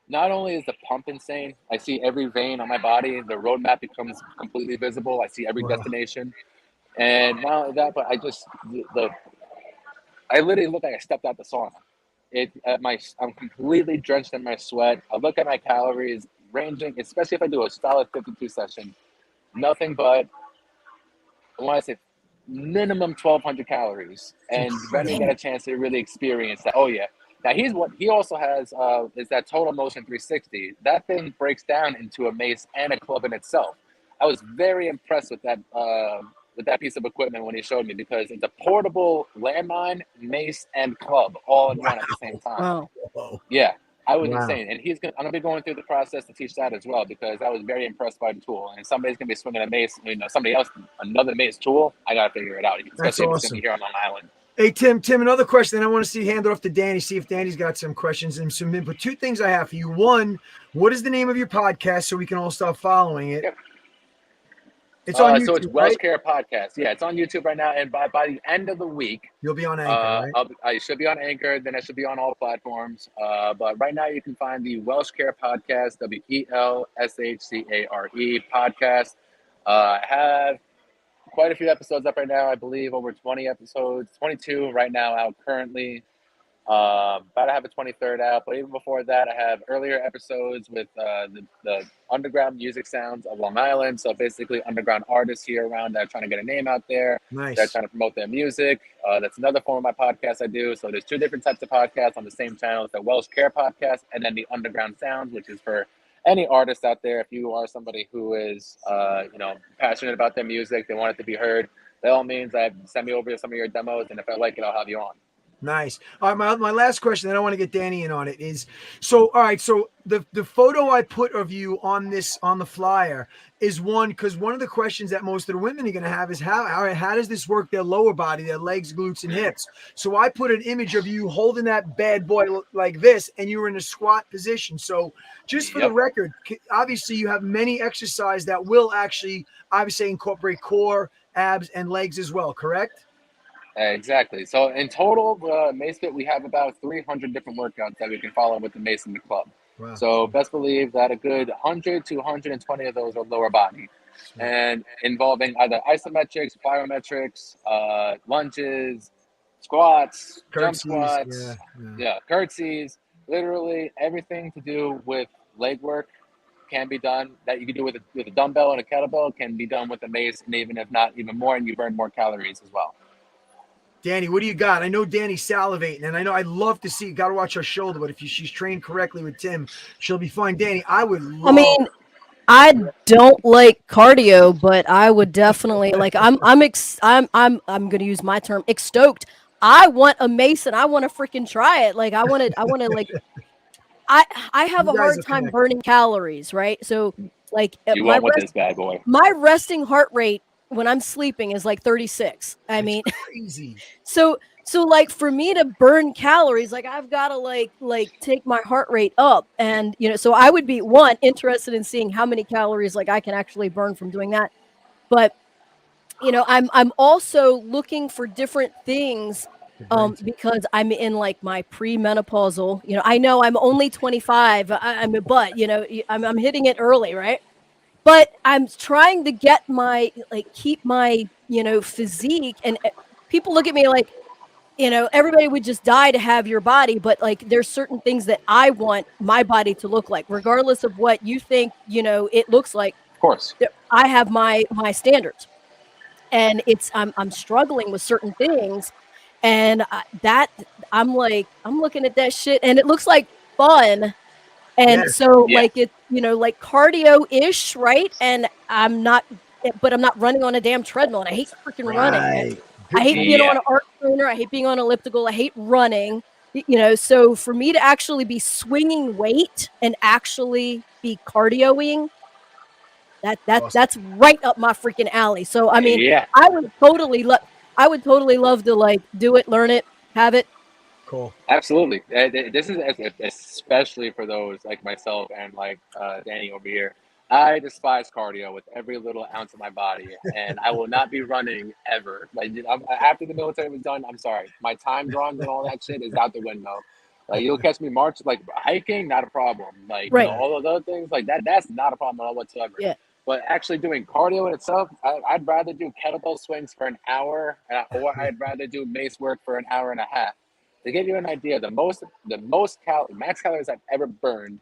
D: not only is the pump insane, I see every vein on my body, the roadmap becomes completely visible. I see every destination. And not only that, but I literally look like I stepped out the sauna. I'm completely drenched in my sweat. I look at my calories ranging, especially if I do a solid 52 session, nothing but, I want to say, minimum 1,200 calories, and Remy got a chance to really experience that. Oh yeah. Now he also has is that Total Motion 360. That thing breaks down into a mace and a club in itself. I was very impressed with that piece of equipment when he showed me, because it's a portable landmine, mace, and club all in one at the same time.
C: Wow.
D: Yeah. I was insane, and I'm gonna be going through the process to teach that as well, because I was very impressed by the tool. And somebody's gonna be swinging a mace, another mace tool. I gotta figure it out, especially if it's gonna be here on Long Island.
A: Hey Tim, another question. Then I want to hand it off to Danny. See if Danny's got some questions and some input. Two things I have for you. One, what is the name of your podcast so we can all start following it?
D: Yep.
A: It's on YouTube,
D: so it's Welsh Care Podcast. Yeah, it's on YouTube right now, and by the end of the week,
A: you'll be on Anchor, right?
D: I should be on Anchor. Then I should be on all platforms. But right now, you can find the Welsh Care Podcast, WELSHCARE podcast. I have quite a few episodes up right now. I believe over 20 episodes, 22 right now out currently. About to have a 23rd out, but even before that, I have earlier episodes with the underground music sounds of Long Island. So basically, underground artists here around that are trying to get a name out there.
A: Nice.
D: They're trying to promote their music. That's another form of my podcast I do. So there's two different types of podcasts on the same channel. It's the Welsh Care Podcast, and then the Underground Sounds, which is for any artist out there. If you are somebody who is passionate about their music, they want it to be heard, by all means, send me over some of your demos, and if I like it, I'll have you on.
A: Nice. All right, my last question, then I want to get Danny in on it, is so the photo I put of you on the flyer is one, because one of the questions that most of the women are going to have is how does this work their lower body, their legs, glutes, and hips? So I put an image of you holding that bad boy like this, and you were in a squat position. So just for the record, obviously you have many exercises that will actually obviously incorporate core, abs, and legs as well, correct?
D: Exactly. So in total, the Mace Fit, we have about 300 different workouts that we can follow with the Mace in the club. Wow. So best believe that a good 100 to 120 of those are lower body, and involving either isometrics, plyometrics, lunges, squats, jump squats, curtsies, literally everything to do with leg work can be done, that you can do with a dumbbell and a kettlebell, can be done with a mace, and even if not, even more, and you burn more calories as well.
A: Danny, what do you got? I know Danny's salivating, and I know I'd love to see. Got to watch her shoulder, but if she's trained correctly with Tim, she'll be fine. Danny, I would love.
C: I mean, I don't like cardio, but I would definitely I'm going to use my term, stoked. I want a mace, and I want to freaking try it. Like I want to like. I have a hard time burning calories, right? So like
D: this bad boy.
C: My resting heart rate when I'm sleeping is like 36. I mean,
A: crazy.
C: So like for me to burn calories, like I've got to like take my heart rate up, and so I would be interested in seeing how many calories like I can actually burn from doing that. But I'm also looking for different things because I'm in like my premenopausal. I know I'm only 25. I'm hitting it early, right? But I'm trying to get keep my, physique. And people look at me like, you know, everybody would just die to have your body, but like there's certain things that I want my body to look like, regardless of what you think, you know, it looks like.
D: Of course.
C: I have my standards, and I'm struggling with certain things, and that I'm like I'm looking at that shit, and it looks like fun, and
A: Yes.
C: so
D: Yeah.
C: like it's, you know, like cardio ish, right? And but I'm not running on a damn treadmill, and I hate freaking running.
A: Right.
C: I
A: Good
C: hate being
A: point.
C: on
D: Yeah.
C: an arc trainer. I hate being on elliptical. I hate running. You know, so for me to actually be swinging weight and actually be cardioing,
A: Awesome.
C: that's right up my freaking alley. So I mean,
D: Yeah.
C: I would totally love to like do it, learn it, have it.
A: Cool.
D: Absolutely. This is especially for those like myself and like Danny over here. I despise cardio with every little ounce of my body, and I will not be running ever. Like, you know, after the military was done, I'm sorry, my time runs and all that shit is out the window. Like, you'll catch me march, like hiking, not a problem. Like, you know,
C: Right.
D: all those other things like that's not a problem at all whatsoever.
C: Yeah.
D: But actually doing cardio in itself, I'd rather do kettlebell swings for an hour, or I'd rather do mace work for an hour and a half. To give you an idea, the max calories I've ever burned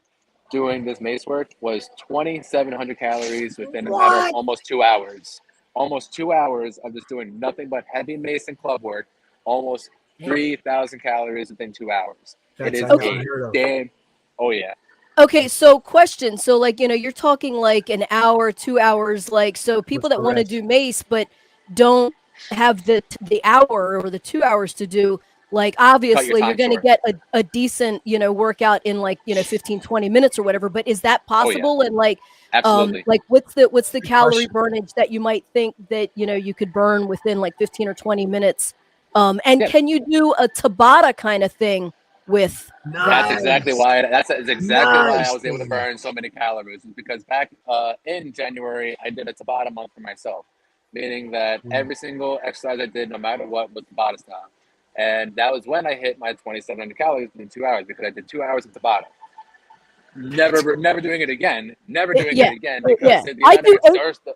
D: doing this mace work was 2,700 calories within a matter of
A: What?
D: almost 2 hours. Almost 2 hours of just doing nothing but heavy mace and club work. Almost 3,000 calories within 2 hours. It
A: That's
D: is
C: Okay.
D: a
A: unheard of.
D: damn. Oh yeah.
C: Okay, so question. So like, you know, you're talking like an hour, 2 hours, like so people
A: What's
C: that
A: the
C: want to
A: rest?
C: do mace but don't have the hour or the 2 hours to do, like
D: Cut your
C: obviously you're
D: time
C: gonna
D: short.
C: get a decent, you know, workout in like, you know, 15, 20 minutes or whatever. But is that
D: Oh yeah.
C: possible? And
D: Absolutely.
C: like what's the
A: Good
C: calorie
A: question.
C: burnage that you might think that, you know, you could burn within like 15 or 20 minutes? And
D: Yeah.
C: can you do a Tabata kind of thing with that?
A: Nice.
D: That's exactly why I
A: Nice,
D: was able to
A: Danny.
D: burn so many calories. Is because back in January I did a Tabata month for myself, meaning that
A: Mm.
D: every single exercise I did, no matter what, was Tabata style, and that was when I hit my 2,700 calories in 2 hours because I did 2 hours of Tabata. Never doing it again. Never doing it
C: Yeah,
D: again because
C: yeah.
D: the amount of exertion.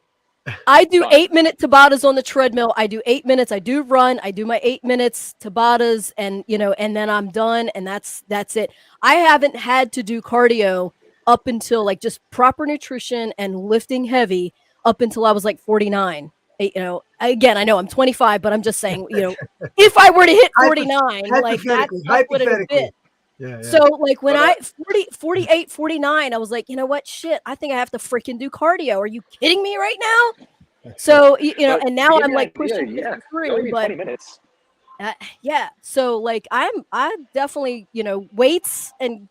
C: I do
D: Gone.
C: 8 minute Tabatas on the treadmill. I do 8 minutes. I do run. I do my 8 minutes Tabatas, and you know, and then I'm done, and that's it. I haven't had to do cardio up until like just proper nutrition and lifting heavy up until I was like 49. You know, again, I know I'm 25, but I'm just saying, you know, if I were to hit 49, like
A: Hypothetically,
C: that's what it would have been.
A: hypothetically. Yeah,
C: So
A: yeah.
C: like when
D: But
C: I 40, 48, 49, I was like, you know what? Shit, I think I have to freaking do cardio. Are you kidding me right now?
A: That's it.
C: So, you know,
D: but
C: and
D: to
C: now
D: give
C: I'm
D: you an
C: like
D: idea,
C: pushing
D: yeah, you
C: 53,
D: only need
C: but
D: 20 minutes.
C: yeah. So like I definitely, you know, weights and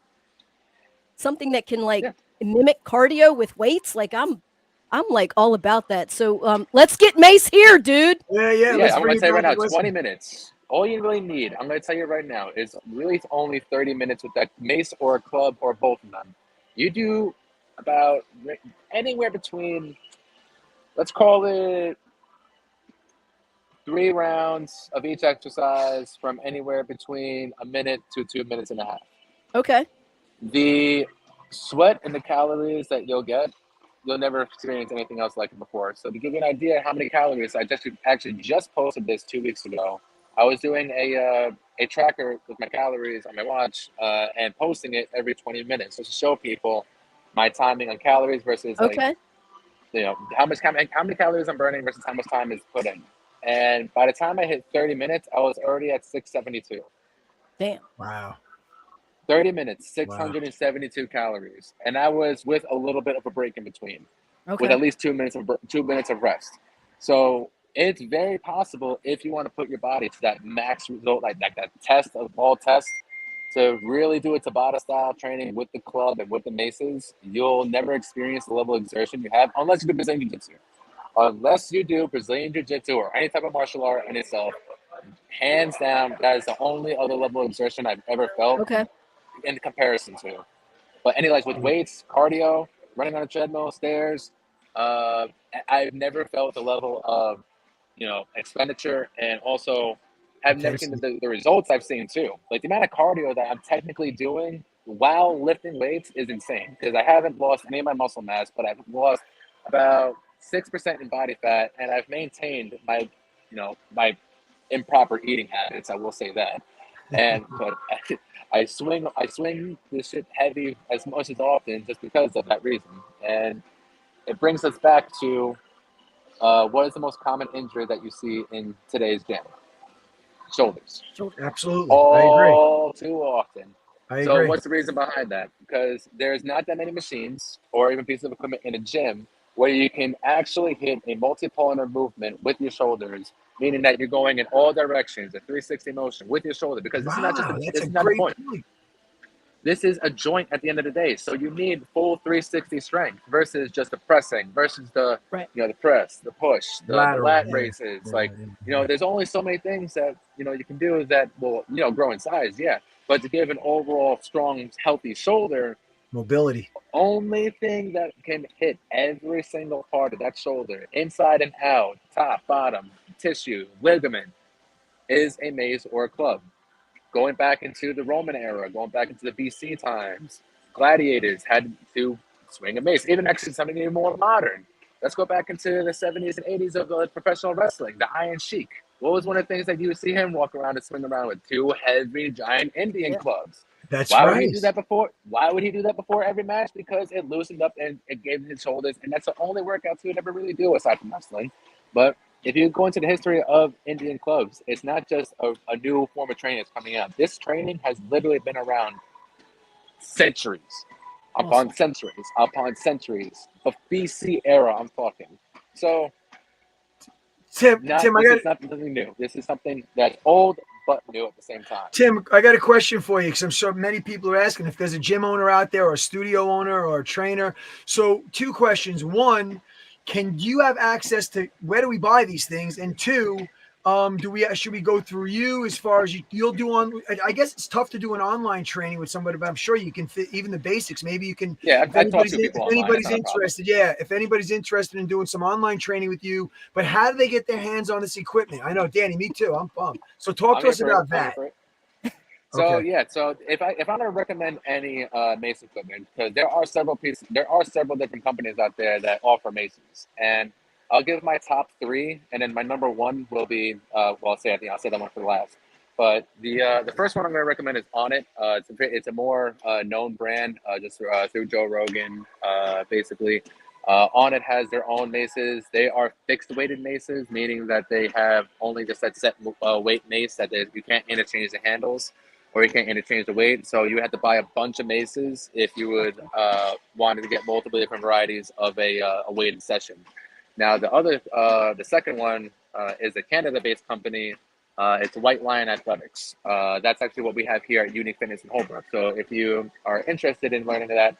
C: something that can like
D: Yeah.
C: mimic cardio with weights, like I'm like all about that. So let's get Mace here, dude.
A: Yeah, yeah.
D: Yeah,
A: Let's
D: I'm gonna
A: bring it
D: tell you right
A: back
D: now,
A: and
D: 20
A: listen.
D: minutes. All you really need, I'm gonna tell you right now, is really only 30 minutes with that mace or a club or both of them. You do about anywhere between, let's call it 3 rounds of each exercise from anywhere between a minute to 2 minutes and a half.
C: Okay.
D: The sweat and the calories that you'll get, you'll never experience anything else like it before. So to give you an idea how many calories, I just actually just posted this 2 weeks ago. I was doing a tracker with my calories on my watch and posting it every 20 minutes just to show people my timing on calories versus like,
C: Okay.
D: you know, how many calories I'm burning versus how much time is put in. And by the time I hit 30 minutes, I was already at 672.
C: Damn.
A: Wow.
D: 30 minutes,
A: Wow.
D: 672 calories. And that was with a little bit of a break in between, with
C: Okay.
D: at least 2 minutes of rest. So it's very possible if you want to put your body to that max result, like that test of all tests, to really do a Tabata style training with the club and with the maces, you'll never experience the level of exertion you have unless you do Brazilian Jiu Jitsu. Unless you do Brazilian Jiu Jitsu or any type of martial art in itself, hands down, that is the only other level of exertion I've ever felt
C: Okay.
D: in comparison to. But any like with weights, cardio, running on a treadmill, stairs, uh, I've never felt the level of, you know, expenditure, and also I've never seen
A: Intensity.
D: the results I've seen too. Like the amount of cardio that I'm technically doing while lifting weights is insane because I haven't lost any of my muscle mass, but I've lost about 6% in body fat, and I've maintained my, you know, my improper eating habits. I will say that. And but I swing this shit heavy as much as often just because of that reason. And it brings us back to what is the most common injury that you see in today's gym? Shoulders.
A: Absolutely. I agree.
D: All too often.
A: I
D: So
A: agree.
D: what's the reason behind that? Because there's not that many machines or even pieces of equipment in a gym where you can actually hit a multipolar movement with your shoulders, meaning that you're going in all directions, a 360 motion with your shoulder. Because this is not just
A: Wow, that's
D: this
A: a
D: is not a
A: great
D: point.
A: point.
D: This is a joint at the end of the day. So you need full 360 strength versus just the pressing, versus the
C: Right.
D: the press, the push, the
A: Lateral,
D: lat
A: yeah,
D: raises.
A: yeah,
D: Like,
A: yeah.
D: there's only so many things that you can do that will grow in size, yeah. But to give an overall strong, healthy shoulder,
A: Mobility.
D: only thing that can hit every single part of that shoulder, inside and out, top, bottom, tissue, ligament, is a mace or a club. Going back into the Roman era, going back into the BC times, gladiators had to swing a mace. Even actually something even more modern. Let's go back into the 70s and 80s of professional wrestling, the Iron Sheik. What was one of the things that you would see him walk around and swing around with? Two heavy, giant Indian
C: Yeah.
D: clubs.
A: That's
D: Why would
A: right.
D: he do that before? Why would he do that before every match? Because it loosened up and it gave his shoulders, and that's the only workouts he would ever really do aside from wrestling. But if you go into the history of Indian clubs, it's not just a new form of training that's coming out. This training has literally been around centuries upon
C: Awesome.
D: centuries upon centuries of BC era. I'm talking. So
A: Tim,
D: this is not something new. This is something that's old but new at the same time.
A: Tim, I got a question for you because I'm sure many people are asking if there's a gym owner out there or a studio owner or a trainer. So, two questions. One, can you have access to where do we buy these things? And two, should we go through you as far as you'll do on? I guess it's tough to do an online training with somebody, but I'm sure you can fit even the basics. Maybe you can.
D: Yeah,
A: If
D: I talk
A: anybody's
D: to people
A: if
D: online. It's
A: anybody's
D: not a problem.
A: interested, yeah, if anybody's interested in doing some online training with you, but how do they get their hands on this equipment? I know, Danny, me too. I'm pumped. So talk
D: I'm
A: to
D: here
A: us
D: for it.
A: about
D: I'm here
A: that.
D: for it. So
A: Okay.
D: yeah, so if I'm gonna recommend any mace equipment, because there are several different companies out there that offer maces, and I'll give my top three, and then my number one will be I'll say that one for the last. But the first one I'm gonna recommend is Onnit. It's a more known brand just through Joe Rogan, basically. Onnit has their own maces. They are fixed weighted maces, meaning that they have only just that set weight mace that you can't interchange the handles or you can't interchange the weight. So you have to buy a bunch of maces if you would wanted to get multiple different varieties of a weighted session. Now the second one is a Canada-based company. It's White Lion Athletics. That's actually what we have here at Unique Fitness in Holbrook. So if you are interested in learning that,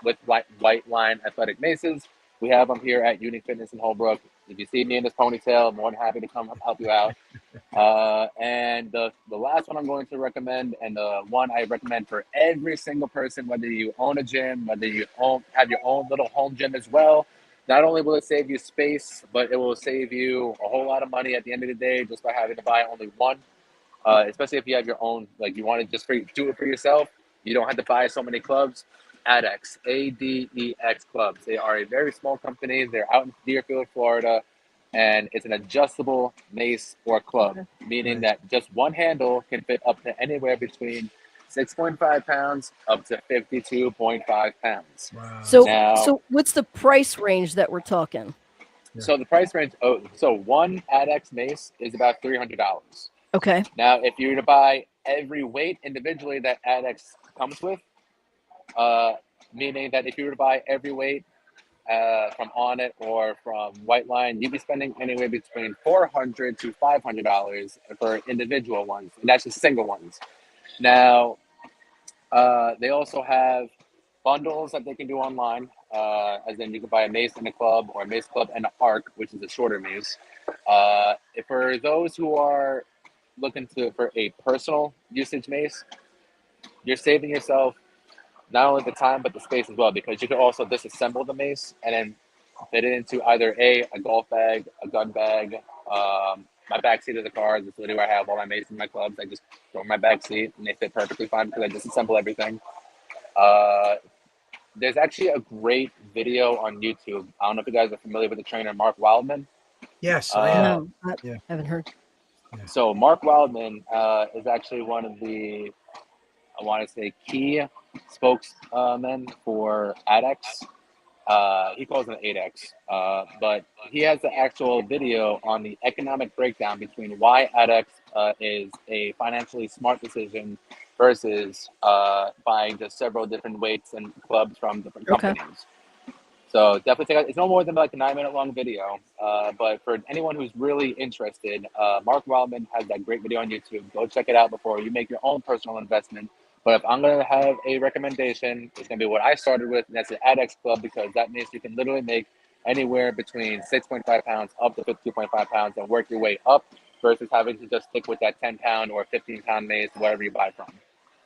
D: with White Lion Athletic Maces, we have them here at Unique Fitness in Holbrook. If you see me in this ponytail, I'm more than happy to come help you out. And the last one I'm going to recommend, and the one I recommend for every single person, whether you own a gym, whether you have your own little home gym as well, not only will it save you space, but it will save you a whole lot of money at the end of the day just by having to buy only one. Especially if you have your own, like you want to just do it for yourself. You don't have to buy so many clubs. ADEX, ADEX clubs. They are a very small company. They're out in Deerfield, Florida, and it's an adjustable mace or club, meaning
A: Nice.
D: that just one handle can fit up to anywhere between 6.5 pounds up to 52.5 pounds.
A: Wow.
C: So,
D: Now,
C: so what's the price range that we're talking?
A: Yeah.
D: so the price range, so one ADEX mace is about $300.
C: Okay.
D: Now, if you were to buy every weight individually that ADEX comes with, meaning that if you were to buy every weight from Onnit or from White Line, you'd be spending anywhere between $400 to $500 for individual ones, and that's just single ones. Now, they also have bundles that they can do online, as in you can buy a mace and a club, or a mace club and an arc, which is a shorter mace. For those who are looking for a personal usage mace, you're saving yourself not only the time but the space as well, because you can also disassemble the mace and then fit it into either a golf bag, a gun bag. My back seat of the car is literally where I have all my mace and my clubs. I just throw in my back seat and they fit perfectly fine because I disassemble everything. Uh, there's actually a great video on YouTube. I don't know if you guys are familiar with the trainer Mark Wildman.
A: Yes, I am.
D: Uh,
C: No, I
A: Yeah.
C: haven't heard.
D: So Mark Wildman is actually one of the, I want to say, key spokesmen for ADX. He calls it 8X, but he has the actual video on the economic breakdown between why ADX is a financially smart decision versus buying just several different weights and clubs from different
C: Okay.
D: companies. So definitely check out. It's no more than like a 9-minute long video. But for anyone who's really interested, Mark Wildman has that great video on YouTube. Go check it out before you make your own personal investment. But if I'm gonna have a recommendation, it's gonna be what I started with, and that's the ADX Club, because that means you can literally make anywhere between 6.5 pounds up to 52.5 pounds and work your way up versus having to just stick with that 10-pound or 15-pound mace, whatever you buy from.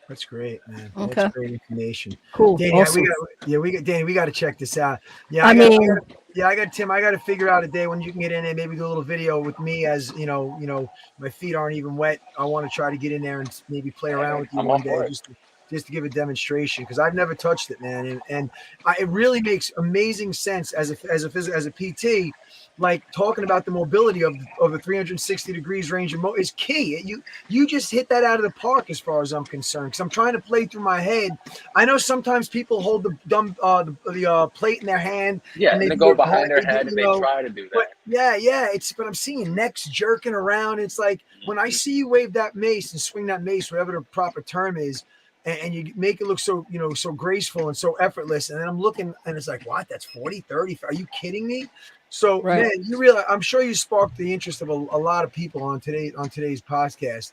A: That's great, man.
C: Okay.
A: That's great information.
C: Cool.
A: Danny,
C: Awesome.
A: Danny, we got to check this out. Yeah,
C: I mean,
A: I got Tim. I got to figure out a day when you can get in there, maybe do a little video with me. As my feet aren't even wet. I want to try to get in there and maybe play around with you
D: I'm
A: one
D: all
A: day,
D: for it.
A: just to give a demonstration, because I've never touched it, man. And it really makes amazing sense as a PT. Like talking about the mobility of the 360 degrees range of is key. You just hit that out of the park as far as I'm concerned. Because I'm trying to play through my head. I know sometimes people hold the plate in their hand.
D: Yeah, and
A: they
D: they
A: do
D: go
A: it
D: behind their
A: they
D: head and they try to do that.
A: But but I'm seeing necks jerking around. It's like when I see you wave that mace and swing that mace, whatever the proper term is, and you make it look so so graceful and so effortless. And then I'm looking and it's like, what? That's 40, 30. Are you kidding me? So
C: right.
A: man, you realize I'm sure you sparked the interest of a lot of people on today's podcast.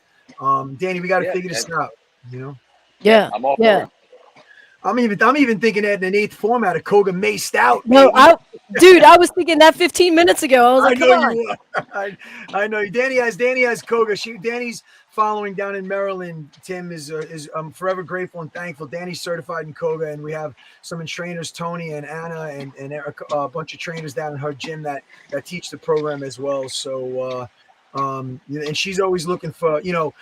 A: Danny, we got to figure this out.
C: Yeah.
D: I'm all for
C: Yeah.
D: it.
A: I'm even thinking that in an 8th format of Koga maced out.
C: No,
A: Maybe.
C: dude, I was thinking that 15 minutes ago. I was like, come on.
A: You are. I know you. Danny has Koga. Danny's following down in Maryland. Tim is I'm forever grateful and thankful. Danny's certified in Koga, and we have some trainers, Tony and Anna and Eric, a bunch of trainers down in her gym that teach the program as well. So and she's always looking for,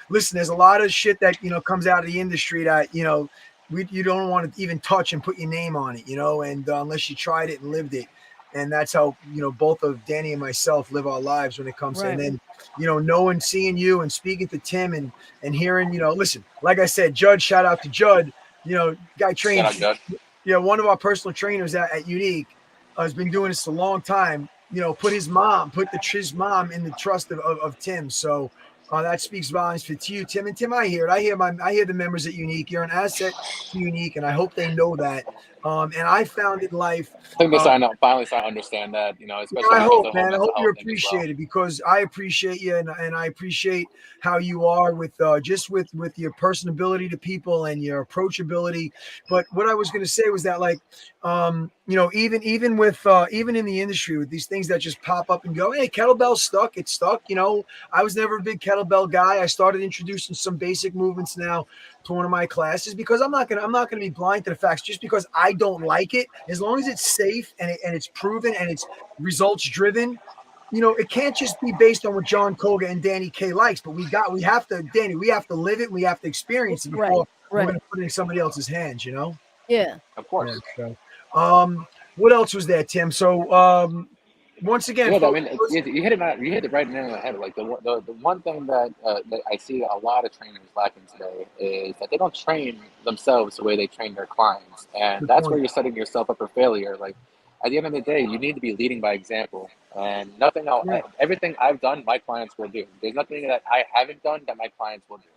A: listen, there's a lot of shit that comes out of the industry that you don't want to even touch and put your name on it, and unless you tried it and lived it. And that's how, both of Danny and myself live our lives when it comes to, and then, knowing, seeing you and speaking to Tim and hearing, listen, like I said, Judd, shout out to Judd, guy trained,
D: Shout out, Judd.
A: One of our personal trainers at Unique has been doing this a long time, put his mom in the trust of Tim. So that speaks volumes for you, Tim. And Tim, I hear it. I hear the members at Unique. You're an asset to Unique, and I hope they know that. And I found in life,
D: I think they finally starting to understand that, especially
A: I hope,
D: the whole
A: man. I
D: mental
A: hope
D: health
A: you're
D: thing as well.
A: appreciated, because I appreciate you, and I appreciate how you are with just with your personability to people and your approachability. But what I was going to say was that, like, even with even in the industry with these things that just pop up and go, hey, kettlebell's stuck. It's stuck. I was never a big kettlebell guy. I started introducing some basic movements now to one of my classes, because I'm not gonna be blind to the facts. Just because I don't like it, as long as it's safe and it's proven and it's results driven, it can't just be based on what John Koga and Danny K likes. But we have to, Danny, we have to live it. We have to experience it before we're going to put it in somebody else's hands.
C: Yeah.
D: Of course.
A: Yeah, so, what else was there, Tim? So, once again,
D: Yeah, I
A: folks,
D: mean, you hit it right in the head. Like the one thing that I see a lot of trainers lacking today is that they don't train themselves the way they train their clients, and
A: Good
D: that's
A: point.
D: where you're setting yourself up for failure. Like at the end of the day, you need to be leading by example, and everything I've done, my clients will do. There's nothing that I haven't done that my clients will do.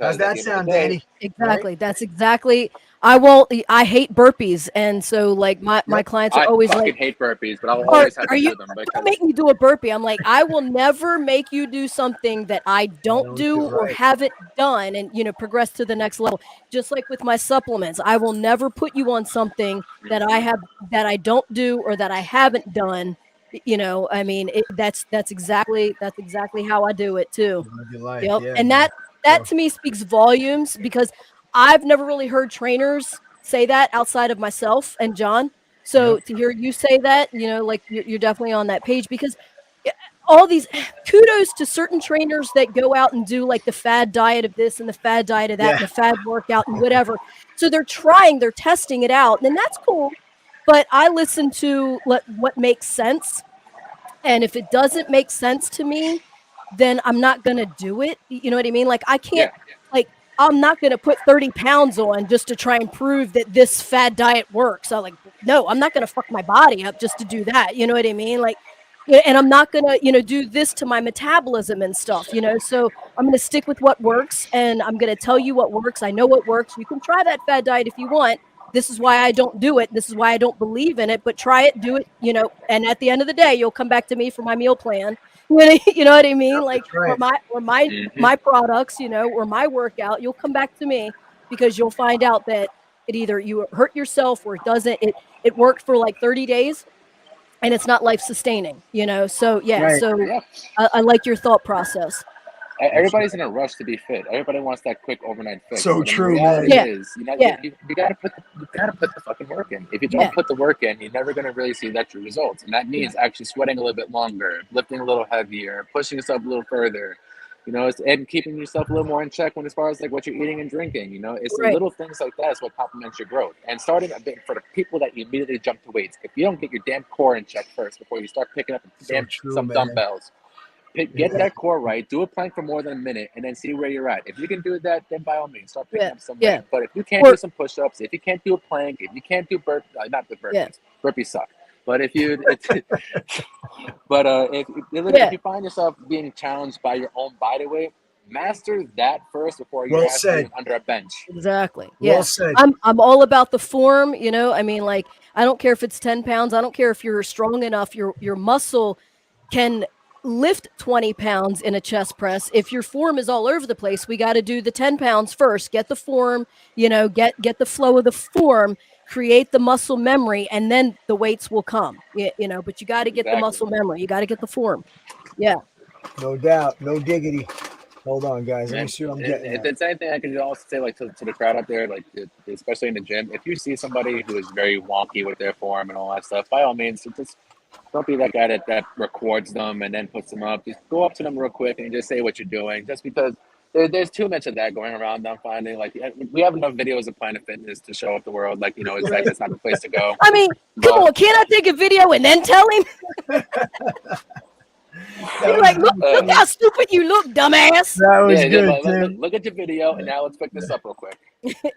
A: How's
D: Because
A: that
D: at the end of
A: sound,
D: the day,
A: Danny?
C: Exactly. Right? That's exactly. I hate burpees, and so like my clients are always
D: fucking
C: like,
D: hate burpees, but I'll always have to do them.
C: Don't make me do a burpee. I'm like, I will never make you do something that I don't do or haven't done, and progress to the next level. Just like with my supplements, I will never put you on something that I don't do or that I haven't done. I mean, that's exactly how I do it too. Yep.
A: Yeah,
C: And that to me speaks volumes, because I've never really heard trainers say that outside of myself and John. So to hear you say that, like you're definitely on that page, because all these kudos to certain trainers that go out and do like the fad diet of this and the fad diet of that and the fad workout and whatever. So they're testing it out, and that's cool. But I listen to what makes sense. And if it doesn't make sense to me, then I'm not gonna do it. You know what I mean? Like I can't,
D: Yeah.
C: like I'm not gonna put 30 pounds on just to try and prove that this fad diet works. So like, no, I'm not gonna fuck my body up just to do that. You know what I mean? Like, yeah, and I'm not gonna, do this to my metabolism and stuff. So I'm gonna stick with what works, and I'm gonna tell you what works. I know what works. You can try that fad diet if you want. This is why I don't do it. This is why I don't believe in it. But try it, do it. And at the end of the day, you'll come back to me for my meal plan. You know what I mean? Like,
A: That's right.
C: or my products, or my workout, you'll come back to me because you'll find out that it either you hurt yourself or it doesn't. It worked for like 30 days and it's not life sustaining. So yeah,
A: Right.
C: so
D: Yeah.
C: I like your thought process.
D: Everybody's in a rush to be fit. Everybody wants that quick overnight fix.
A: So
D: But the
A: true,
D: reality
A: man.
C: Yeah.
D: is,
C: Yeah.
D: you gotta put the fucking work in. If you don't
C: Yeah.
D: put the work in, you're never gonna really see that true results. And that means actually sweating a little bit longer, lifting a little heavier, pushing yourself a little further. And keeping yourself a little more in check when as far as like what you're eating and drinking. It's the
C: Right.
D: little things like that is what complements your growth. And starting a bit for the people that immediately jump to weights. If you don't get your damn core in check first before you start picking up
A: So true,
D: some
A: man.
D: dumbbells. Get
A: Yeah.
D: that core right, do a plank for more than a minute, and then see where you're at. If you can do that, then by all means, start picking
C: Yeah.
D: up some
C: Yeah.
D: weight. But if you can't
C: Or
D: do some push-ups, if you can't do a plank, if you can't do not the burpees,
C: Yeah.
D: burpees suck. But if you, but if you find yourself being challenged by your own body weight, master that first before you're
A: Well
D: actually
A: said.
D: under a bench.
C: Exactly.
A: Well
C: Yeah.
A: said.
C: I'm all about the form, I mean, like, I don't care if it's 10 pounds. I don't care if you're strong enough. Your muscle can lift 20 pounds in a chest press. If your form is all over the place, we got to do the 10 pounds first. Get the form, get the flow of the form, create the muscle memory, and then the weights will come. But you got to get the
D: Exactly.
C: muscle memory. You got to get the form. Yeah.
A: No doubt. No diggity. Hold on, guys. Let me
D: And
A: see what I'm
D: and
A: getting
D: if
A: at.
D: it's anything, I can also say like to the crowd out there, like especially in the gym, if you see somebody who is very wonky with their form and all that stuff, by all means, just don't be that guy that records them and then puts them up. Just go up to them real quick and just say what you're doing. Just because there's too much of that going around. I'm finding like we have enough videos of Planet Fitness to show up the world. Like it's
C: Right.
D: that's not the place to go.
C: I mean, come
D: But
C: on, can't I take a video and then tell him? You're like, look how stupid you look, dumbass.
A: That was
D: yeah,
A: good,
D: look,
A: Tim.
D: look at your video and now let's pick this up real quick.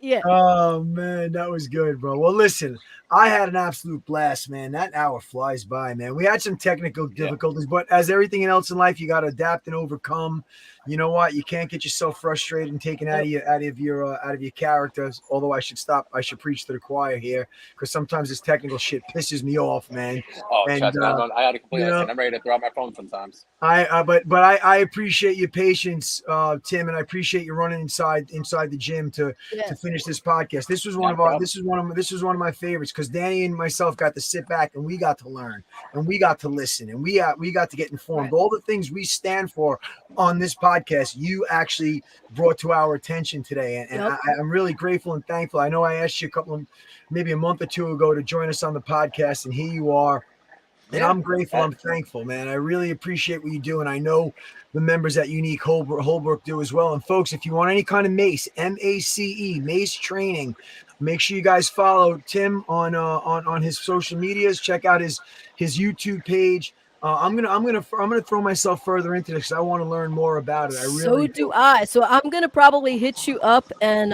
C: Yeah.
A: Oh man, that was good, bro. Well, listen, I had an absolute blast, man. That hour flies by, man. We had some technical difficulties, but as everything else in life, you got to adapt and overcome. You know what? You can't get yourself frustrated and taken out of your characters. Although I should preach to the choir here because sometimes this technical shit pisses me off, man.
D: Oh,
A: And
D: trust me, I had to completely
A: you know,
D: understand. I'm ready to throw out my phone sometimes.
A: But I appreciate your patience, Tim, and I appreciate you running inside the gym to finish this podcast. This was one of my favorites because Danny and myself got to sit back and we got to learn and we got to listen and we got to get informed.
C: Right.
A: All the things we stand for on this podcast, you actually brought to our attention today, and I'm really grateful and thankful. I know I asked you maybe a month or two ago to join us on the podcast, and here you are. And I'm grateful. I'm thankful, man. I really appreciate what you do. And I know the members at Unique Holbrook do as well. And folks, if you want any kind of MACE, MACE, MACE training, make sure you guys follow Tim on his social medias. Check out his YouTube page. I'm gonna throw myself further into this because I want to learn more about it. I really
C: do. So I'm gonna probably hit you up and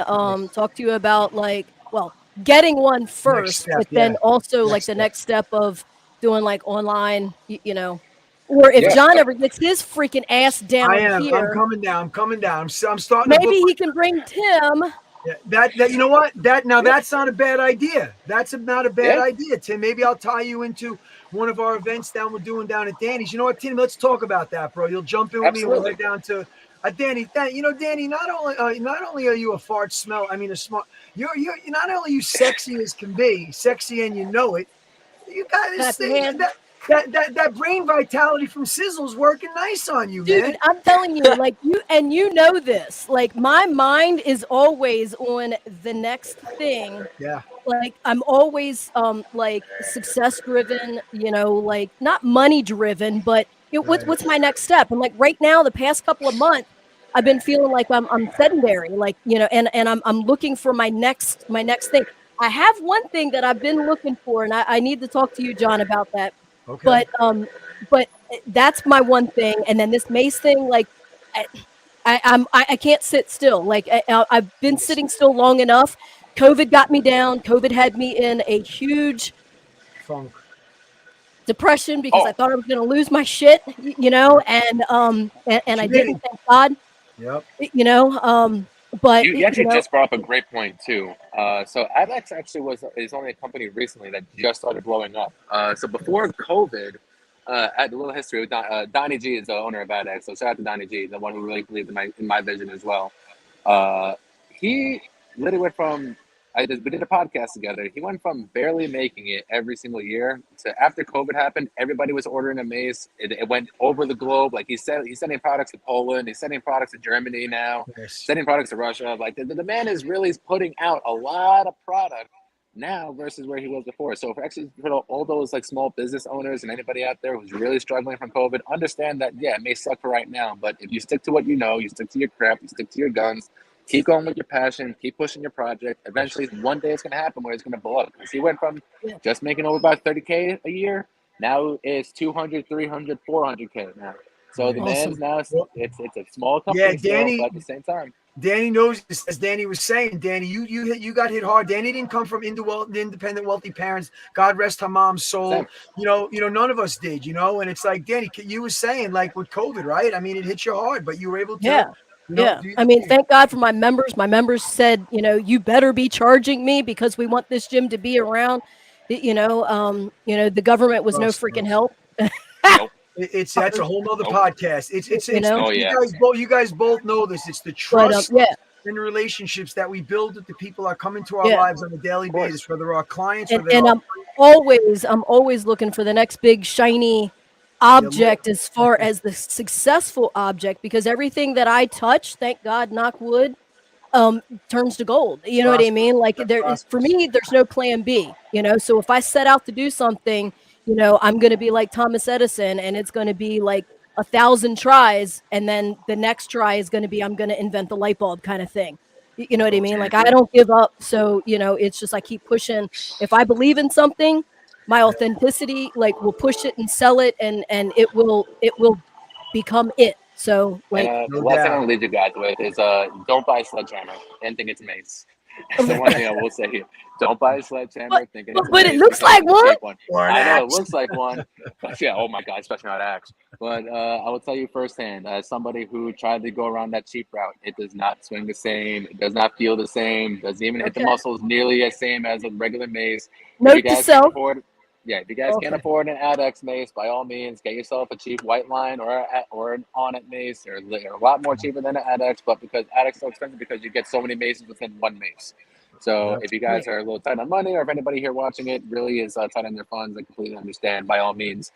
C: talk to you about getting one first,
A: step,
C: but then also the next step of doing online, or if John ever gets his freaking ass down here.
A: I'm coming down. I'm starting.
C: Maybe he can bring Tim.
A: Yeah, that you know what? That's not a bad idea. That's not a bad idea, Tim. Maybe I'll tie you into one of our events we're doing down at Danny's. You know what, Tim? Let's talk about that, bro. You'll jump in with me. We'll head down to Danny. Danny. Not only are you a fart smell. I mean, a smart. You're not only you sexy as can be, sexy and you know it. You got this thing. That brain vitality from Sizzle's working nice on you,
C: dude,
A: man.
C: I'm telling you, you know this. My mind is always on the next thing.
A: Yeah.
C: I'm always success driven, not money driven, but what's my next step? And right now, the past couple of months, I've been feeling like I'm sedentary, and I'm looking for my next thing. I have one thing that I've been looking for, and I need to talk to you, John, about that.
A: Okay.
C: But that's my one thing. And then this mace thing, like, I can't sit still. Like I've been sitting still long enough. COVID got me down. COVID had me in a huge
A: Funk.
C: depression because I
D: Oh,
C: thought I was going to lose my shit, you know, and
A: She
C: I
A: did.
C: didn't. Thank God,
A: Yep.
C: you know. But
D: you
C: you
D: actually
C: know,
D: just brought up a great point too. So AdX actually is only a company recently that just started blowing up. So before COVID, at a little history, Donnie G is the owner of AdX. So shout out to Donnie G, the one who really believed in my vision as well. Uh, he literally went from we did a podcast together. He went from barely making it every single year to after COVID happened, everybody was ordering a mace. It went over the globe. Like he's sending products to Poland. He's sending products to Germany now.
A: Yes.
D: Sending products to Russia. Like the man is really putting out a lot of product now versus where he was before. So for actually for all those like small business owners and anybody out there who's really struggling from COVID, understand that yeah, it may suck for right now, but if you stick to what you know, you stick to your craft, you stick to your guns, keep going with your passion, keep pushing your project. Eventually, one day it's going to happen where it's going to blow up. Because he went from
C: yeah.
D: just making over about 30K a year, now it's 200, 300, 400K now. So the
A: Nice.
D: man's
C: Awesome.
D: now,
A: Well,
D: it's a small
A: yeah,
D: company still,
A: Danny.
D: but at the same time,
A: Danny knows this, as Danny was saying. Danny, you got hit hard. Danny didn't come from independent wealthy parents. God rest her mom's soul.
D: same.
A: None of us did. And it's like Danny, you was saying like with COVID, right? I mean, it hit you hard, but you were able to,
C: Yeah. Yeah.
A: do.
C: I mean, thank God for my members. My members said, you better be charging me because we want this gym to be around. The government was no
A: Trust
C: freaking
A: us.
C: help.
D: Nope.
A: It's that's a whole nother
D: Nope.
A: podcast. It's
C: You know,
D: Oh, yeah.
A: you guys both know this. It's the
C: but
A: trust
C: yeah,
A: and the relationships that we build with the people that come into our
C: yeah.
A: lives on a daily
D: Of course.
A: basis, whether our clients,
C: and
A: whether
C: and
A: our
C: I'm always looking for the next big shiny
A: yeah,
C: object as far as the successful object because everything that I touch, thank God, knock wood, turns to gold. You know what I
A: prosper,
C: mean? Like for
A: prosperous.
C: me, there's no plan B, So if I set out to do something, I'm going to be like Thomas Edison and it's going to be like 1,000 tries. And then the next try is going to be, I'm going to invent the light bulb kind of thing. You know what I mean? Like I don't give up. So, it's just, I keep pushing. If I believe in something, my authenticity, like will push it and sell it and it will become it. So
D: And
C: like,
D: the
A: No
D: last thing I'm
A: doubt.
D: gonna leave you guys with is don't buy a sledgehammer and think it's mace. That's the
C: but,
D: one thing I will say here. Don't buy a sledgehammer thinking
C: but,
D: it's
C: but it
D: mace
C: looks
D: because
C: like
D: it's a
C: one.
D: cheap one.
A: Or an
D: I know it
A: axe.
D: looks like one, but yeah, oh my god, especially not axe. But I will tell you firsthand, as somebody who tried to go around that cheap route, it does not swing the same. It does not feel the same. Doesn't even hit the
C: Okay.
D: muscles nearly as same as a regular mace. If you
C: Note to
D: guys can't
C: self.
D: afford yeah, if you guys can't
C: Okay.
D: afford an AdX mace, by all means, get yourself a cheap white line or an on-it mace. They're a lot more cheaper than an AdX, but because AdX is so expensive because you get so many maces within one mace. So
A: Yeah.
D: if you
C: Yeah.
D: guys are a little tight on money, or if anybody here watching it really is tight on their funds, I completely understand. By all means,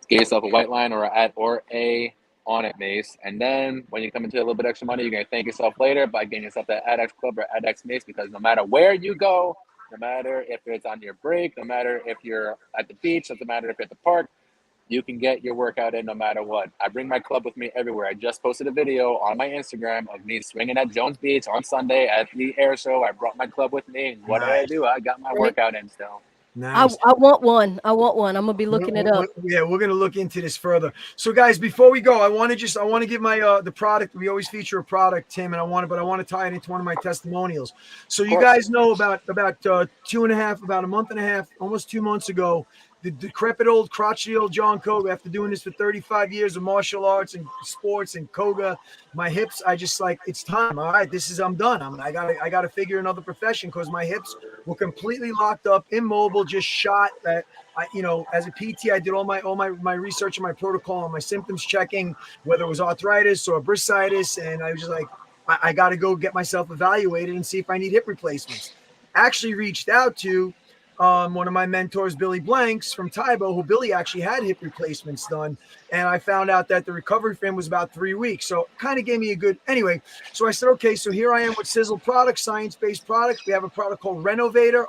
D: get yourself a white line or a on-it mace, and then when you come into a little bit extra money, you're gonna thank yourself later by getting yourself that AdX club or AdX mace because no matter where you go, no matter if it's on your break, no matter if you're at the beach, doesn't matter if you're at the park, you can get your workout in no matter what. I bring my club with me everywhere. I just posted a video on my Instagram of me swinging at Jones Beach on Sunday at the air show. I brought my club with me. What did I
A: Nice.
D: do? I got my
C: Right.
D: workout in still.
C: I
A: Nice.
C: I want one. I want one. I'm gonna be looking it up.
A: Yeah, we're gonna look into this further. So, guys, before we go, I want to give my the product. We always feature a product, Tim, and I want to tie it into one of my testimonials. So,
D: Of
A: you
D: course.
A: guys know about about a month and a half, almost 2 months ago, the decrepit old crotchety old John Koga, after doing this for 35 years of martial arts and sports and Koga, my hips, I just like it's time. All right, I'm done. I gotta figure another profession because my hips were completely locked up, immobile, just shot. As a PT, I did all my research and my protocol and my symptoms checking, whether it was arthritis or bursitis, and I was just like, I got to go get myself evaluated and see if I need hip replacements. Actually, reached out to one of my mentors, Billy Blanks from Tybo, who Billy actually had hip replacements done, and I found out that the recovery for him was about 3 weeks. So, kind of gave me a good anyway. So I said, okay, so here I am with Sizzle Products, science-based products. We have a product called Renovator,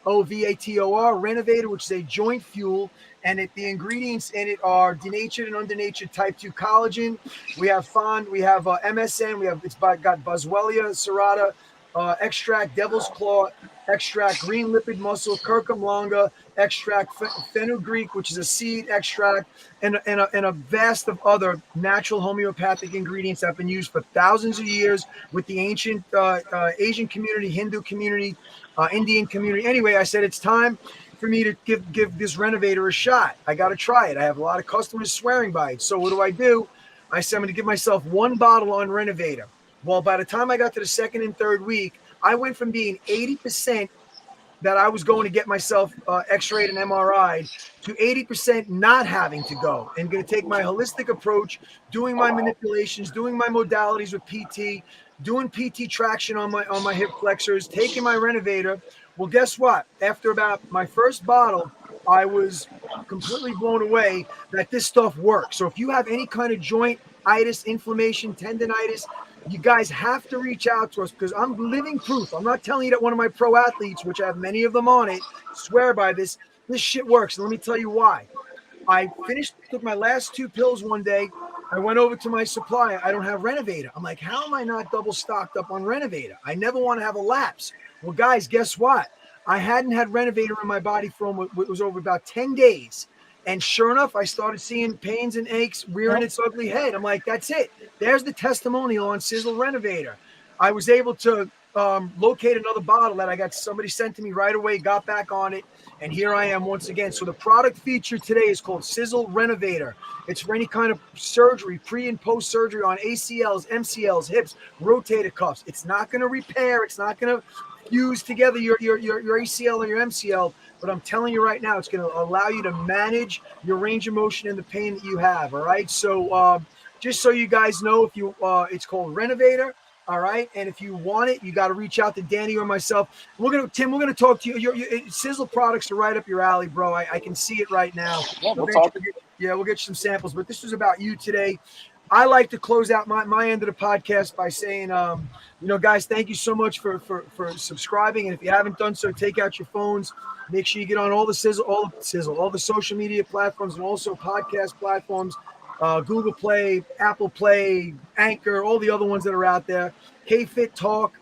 A: RENOVATOR, Renovator, which is a joint fuel, and the ingredients in it are denatured and undenatured type 2 collagen. We have MSM, got Boswellia serrata, extract devil's claw, extract green lipid mussel, curcum longa, extract fenugreek, which is a seed extract, and a vast of other natural homeopathic ingredients that have been used for thousands of years with the ancient Asian community, Hindu community, Indian community. Anyway, I said it's time for me to give this renovator a shot. I got to try it. I have a lot of customers swearing by it. So what do? I said I'm going to give myself one bottle on renovator. Well, by the time I got to the second and third week, I went from being 80% that I was going to get myself x-rayed and MRI'd to 80% not having to go, and going to take my holistic approach, doing my manipulations, doing my modalities with PT, doing PT traction on my hip flexors, taking my renovator. Well, guess what? After about my first bottle, I was completely blown away that this stuff works. So if you have any kind of joint itis, inflammation, tendonitis, you guys have to reach out to us because I'm living proof. I'm not telling you that one of my pro athletes, which I have many of them on it, swear by this. This shit works. And let me tell you why. I took my last 2 pills one day. I went over to my supplier. I don't have Renovator. I'm like, how am I not double stocked up on Renovator? I never want to have a lapse. Well, guys, guess what? I hadn't had Renovator in my body for it was over about 10 days. And sure enough, I started seeing pains and aches rearing its ugly head. I'm like, that's it. There's the testimonial on Sizzle Renovator. I was able to locate another bottle that I got somebody sent to me right away, got back on it, and here I am once again. So the product featured today is called Sizzle Renovator. It's for any kind of surgery, pre and post surgery on ACLs, MCLs, hips, rotator cuffs. It's not going to repair. It's not going to fuse together your ACL or your MCL. But I'm telling you right now, it's going to allow you to manage your range of motion and the pain that you have. All right. So just so you guys know, if you it's called Renovator. All right. And if you want it, you got to reach out to Danny or myself. Tim, we're going to talk to you. Your Sizzle products are right up your alley, bro. I can see it right now.
D: Yeah, we'll talk.
A: Yeah, we'll get you some samples. But this was about you today. I like to close out my end of the podcast by saying, guys, thank you so much for subscribing. And if you haven't done so, take out your phones. Make sure you get on all the social media platforms and also podcast platforms. Google Play, Apple Play, Anchor, all the other ones that are out there. KFIT Talk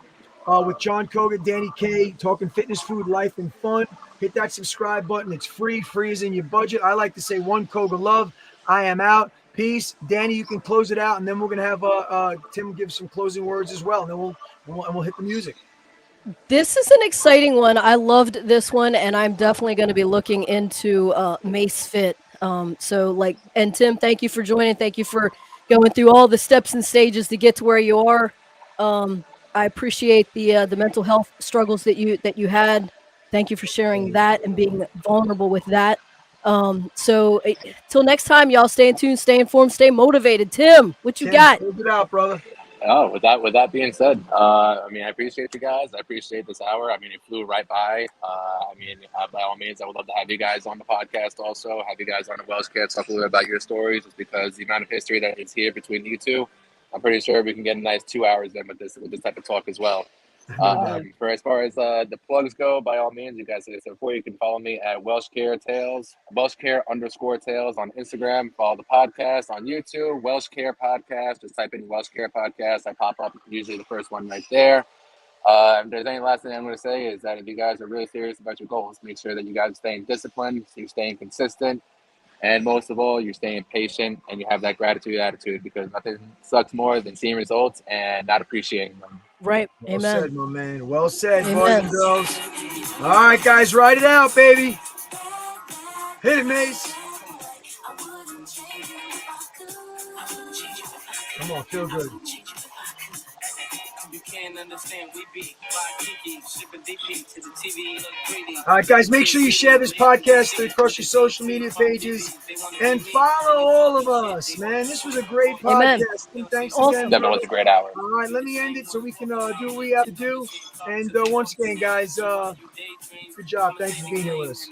A: with John Koga, Danny K, talking fitness, food, life, and fun. Hit that subscribe button. It's free is in your budget. I like to say one Koga love. I am out. Peace. Danny, you can close it out, and then we're going to have Tim give some closing words as well, and then we'll hit the music.
C: This is an exciting one. I loved this one, and I'm definitely going to be looking into Mace Fit. And Tim, thank you for joining. Thank you for going through all the steps and stages to get to where you are. I appreciate the mental health struggles that you had. Thank you for sharing that and being vulnerable with that. Till next time, y'all, stay in tune, stay informed, stay motivated. Tim, what you got?
A: Close it out, brother.
D: Oh, with that being said, I appreciate you guys. I appreciate this hour. It flew right by. By all means, I would love to have you guys on the podcast also, have you guys on the Welsh Care, talk a little bit about your stories, just because the amount of history that is here between you two, I'm pretty sure we can get a nice 2 hours in with this type of talk as well. For as far as the plugs go, by all means, you guys, like I said before, you can follow me at WelshCare Tales, WelshCare_Tales on Instagram. Follow the podcast on YouTube, Welsh Care Podcast. Just type in Welsh Care Podcast. I pop up usually the first one right there. If there's any last thing I'm going to say is that if you guys are really serious about your goals, make sure that you guys are staying disciplined, you're staying consistent, and most of all, you're staying patient and you have that gratitude attitude, because nothing sucks more than seeing results and not appreciating them.
C: Right.
A: Well
C: Amen.
A: said, my man. Well said,
C: Amen.
A: boys and girls. All right, guys, write it out, baby. Hit it, Mace. Come on, feel good. All right, guys, make sure you share this podcast across your social media pages and follow all of us, man. This was a great podcast. Thanks again.
D: Definitely was a great hour.
A: All right, let me end it so we can do what we have to do. And once again, guys, good job. Thanks for being here with us.